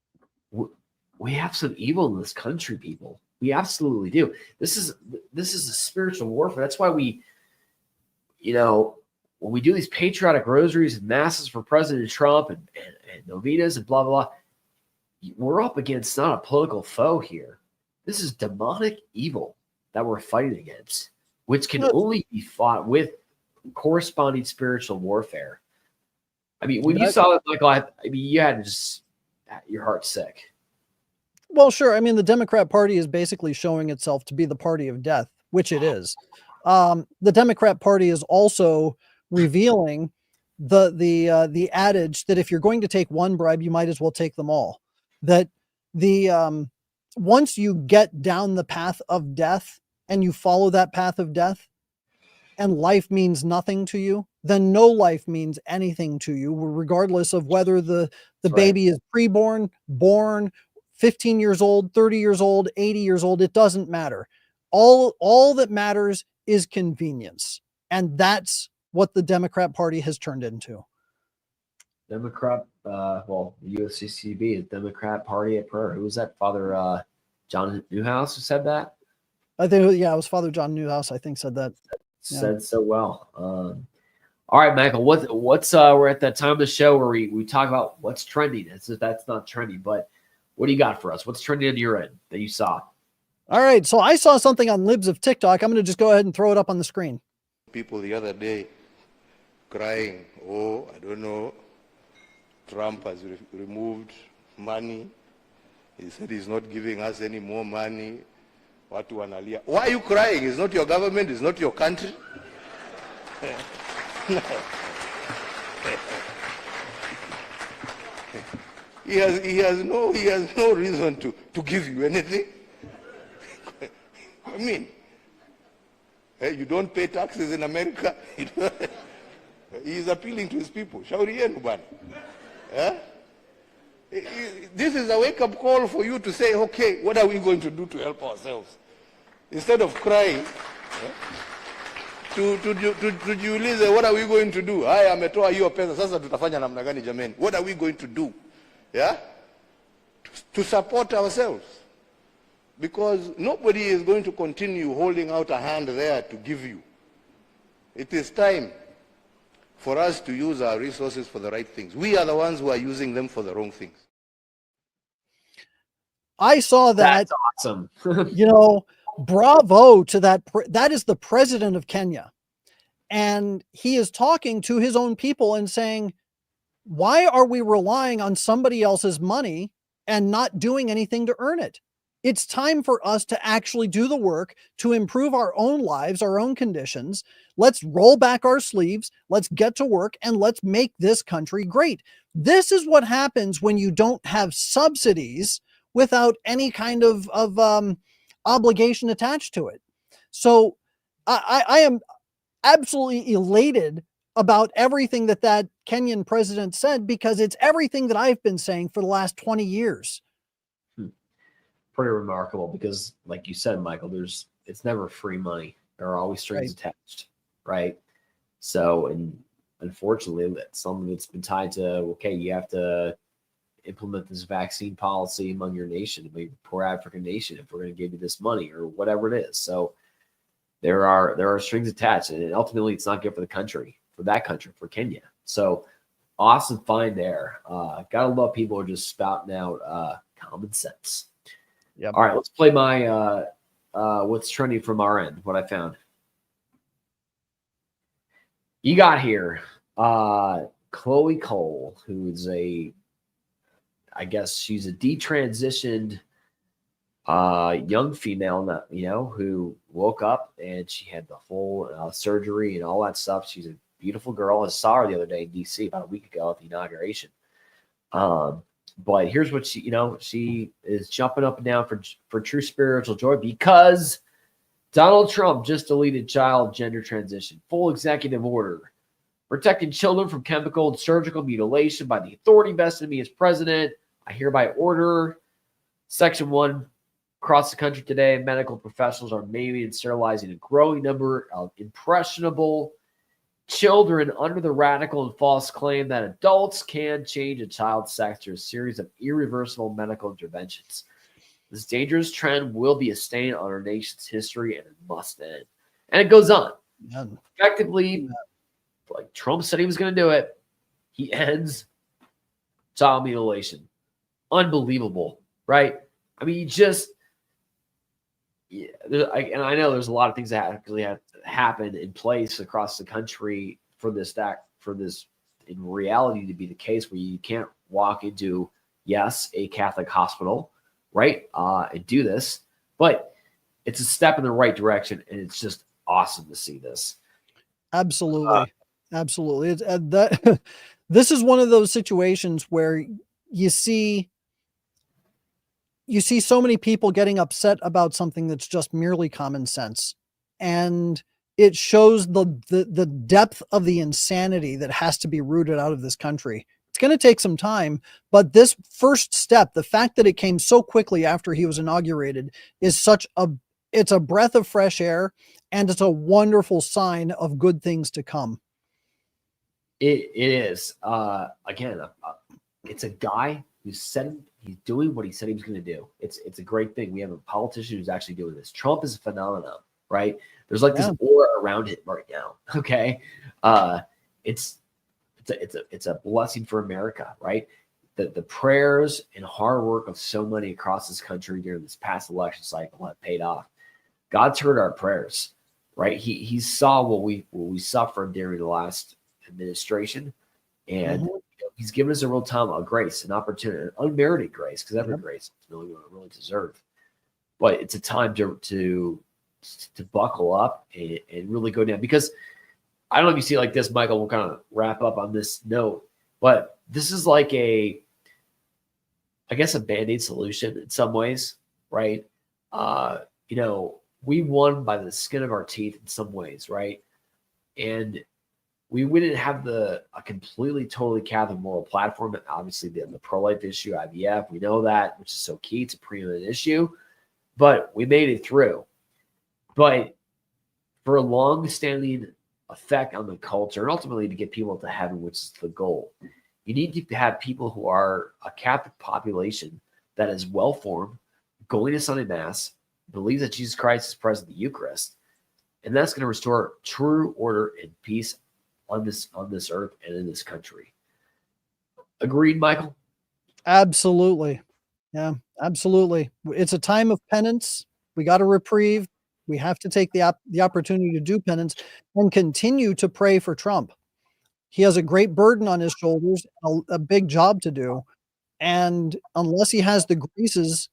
We have some evil in this country, people. We absolutely do. This is a spiritual warfare. That's why we, when we do these patriotic rosaries and masses for President Trump and novenas and blah, blah, blah, we're up against not a political foe here. This is demonic evil that we're fighting against, which can only be fought with corresponding spiritual warfare. When you saw that, Michael, you had to just, your heart sick. Well, sure. The Democrat Party is basically showing itself to be the party of death, which it is. The Democrat Party is also revealing the adage that if you're going to take one bribe, you might as well take them all. That once you get down the path of death and you follow that path of death, and life means nothing to you, then no life means anything to you, regardless of whether the baby is preborn, born, 15 years old, 30 years old, 80 years old. It doesn't matter. All that matters is convenience. And that's what the Democrat Party has turned into. Democrat, the USCCB is Democrat Party at Prayer. Who was that? Father John Newhouse who said that? I think, yeah, it was Father John Newhouse, I think, said that. Said so well. All right, Michael, what's we're at that time of the show where we talk about what's trending. That's not trendy, but what do you got for us? What's trending on your end that you saw? All right, so I saw something on Libs of TikTok. I'm going to just go ahead and throw it up on the screen. People the other day crying, oh, I don't know, Trump has removed money. He said he's not giving us any more money. Watu wanalia. Why are you crying? It's not your government, it's not your country. He has no reason to give you anything. I mean, you don't pay taxes in America. He is appealing to his people. Shauri yenu bwana. This is a wake-up call for you to say, okay, what are we going to do to help ourselves? Instead of crying, tujiulize, what are we going to do? Haya, ametoa hiyo pesa, sasa tutafanya namna gani jameni? What are we going to do? Yeah? To support ourselves. Because nobody is going to continue holding out a hand there to give you. It is time for us to use our resources for the right things. We are the ones who are using them for the wrong things. I saw that. That's awesome. You know, bravo to that. That is the president of Kenya. And he is talking to his own people and saying, why are we relying on somebody else's money and not doing anything to earn it? It's time for us to actually do the work to improve our own lives, our own conditions. Let's roll back our sleeves. Let's get to work and let's make this country great. This is what happens when you don't have subsidies without any kind of obligation attached to it. So I am absolutely elated about everything that Kenyan president said, because it's everything that I've been saying for the last 20 years. Pretty remarkable, because like you said, Michael, it's never free money. There are always strings attached, right? So, and unfortunately, that's something that's been tied to, okay, you have to implement this vaccine policy among your nation, maybe poor African nation, if we're going to give you this money or whatever it is. So there are strings attached, and ultimately it's not good for the country, for Kenya. So awesome find there. Gotta love people who are just spouting out common sense. Yep. All right, let's play my what's trending from our end, what I found. You got here Chloe Cole, who's I guess she's a detransitioned young female, who woke up and she had the whole surgery and all that stuff. She's a beautiful girl. I saw her the other day in DC about a week ago at the inauguration. But here's what she is jumping up and down for true spiritual joy, because Donald Trump just deleted child gender transition, full executive order, protecting children from chemical and surgical mutilation by the authority vested in me as president. I hereby order Section 1 across the country today. Medical professionals are maiming and sterilizing a growing number of impressionable children under the radical and false claim that adults can change a child's sex through a series of irreversible medical interventions. This dangerous trend will be a stain on our nation's history, and it must end. And it goes on. Effectively, like Trump said he was going to do it, he ends child mutilation. Unbelievable, right? I mean, and I know there's a lot of things that actually have happened in place across the country for this in reality to be the case, where you can't walk into, yes, a Catholic hospital, right, and do this, but it's a step in the right direction, and it's just awesome to see this. Absolutely. Absolutely. It's this is one of those situations where you see so many people getting upset about something that's just merely common sense. And it shows the depth of the insanity that has to be rooted out of this country. It's going to take some time, but this first step, the fact that it came so quickly after he was inaugurated, is it's a breath of fresh air, and it's a wonderful sign of good things to come. It is. Again, it's a guy who's He's doing what he said he was going to do. It's a great thing. We have a politician who's actually doing this. Trump is a phenomenon, right? There's like this aura around him right now. Okay, it's a blessing for America, right? The prayers and hard work of so many across this country during this past election cycle have paid off. God's heard our prayers, right? He saw what we suffered during the last administration, and he's given us a real time of grace, an opportunity, an unmerited grace, because every grace is really deserved. But it's a time to buckle up and really go down. Because I don't know if you see it like this, Michael. We'll kind of wrap up on this note, but this is like I guess a Band-Aid solution in some ways, right? We won by the skin of our teeth in some ways, right? And we didn't have a completely, totally Catholic moral platform. Obviously, the pro-life issue, IVF, we know that, which is so key. It's a preeminent issue, but we made it through. But for a long-standing effect on the culture, and ultimately to get people to heaven, which is the goal, you need to have people who are a Catholic population that is well-formed, going to Sunday Mass, believes that Jesus Christ is present in the Eucharist, and that's going to restore true order and peace on this earth and in this country. Agreed, Michael? Absolutely. Yeah, absolutely. It's a time of penance. We got a reprieve. We have to take the opportunity to do penance and continue to pray for Trump. He has a great burden on his shoulders, a big job to do. And unless he has the graces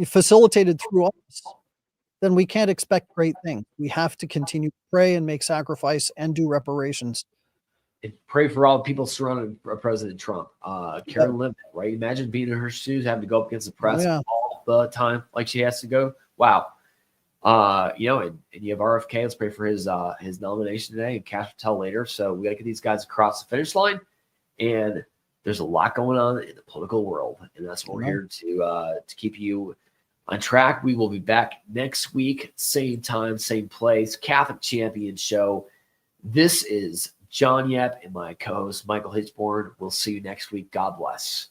facilitated through us, then we can't expect great things. We have to continue to pray and make sacrifice and do reparations. And pray for all the people surrounding President Trump. Karen Levin, right? Imagine being in her shoes, having to go up against the press all the time, like she has to go. Wow. And you have RFK. Let's pray for his nomination today, and Cash will tell later. So we got to get these guys across the finish line. And there's a lot going on in the political world, and that's what we're here to keep you on track. We will be back next week, same time, same place, Catholic Champion Show. This is John Yep and my co-host Michael Hichborn. We'll see you next week. God bless.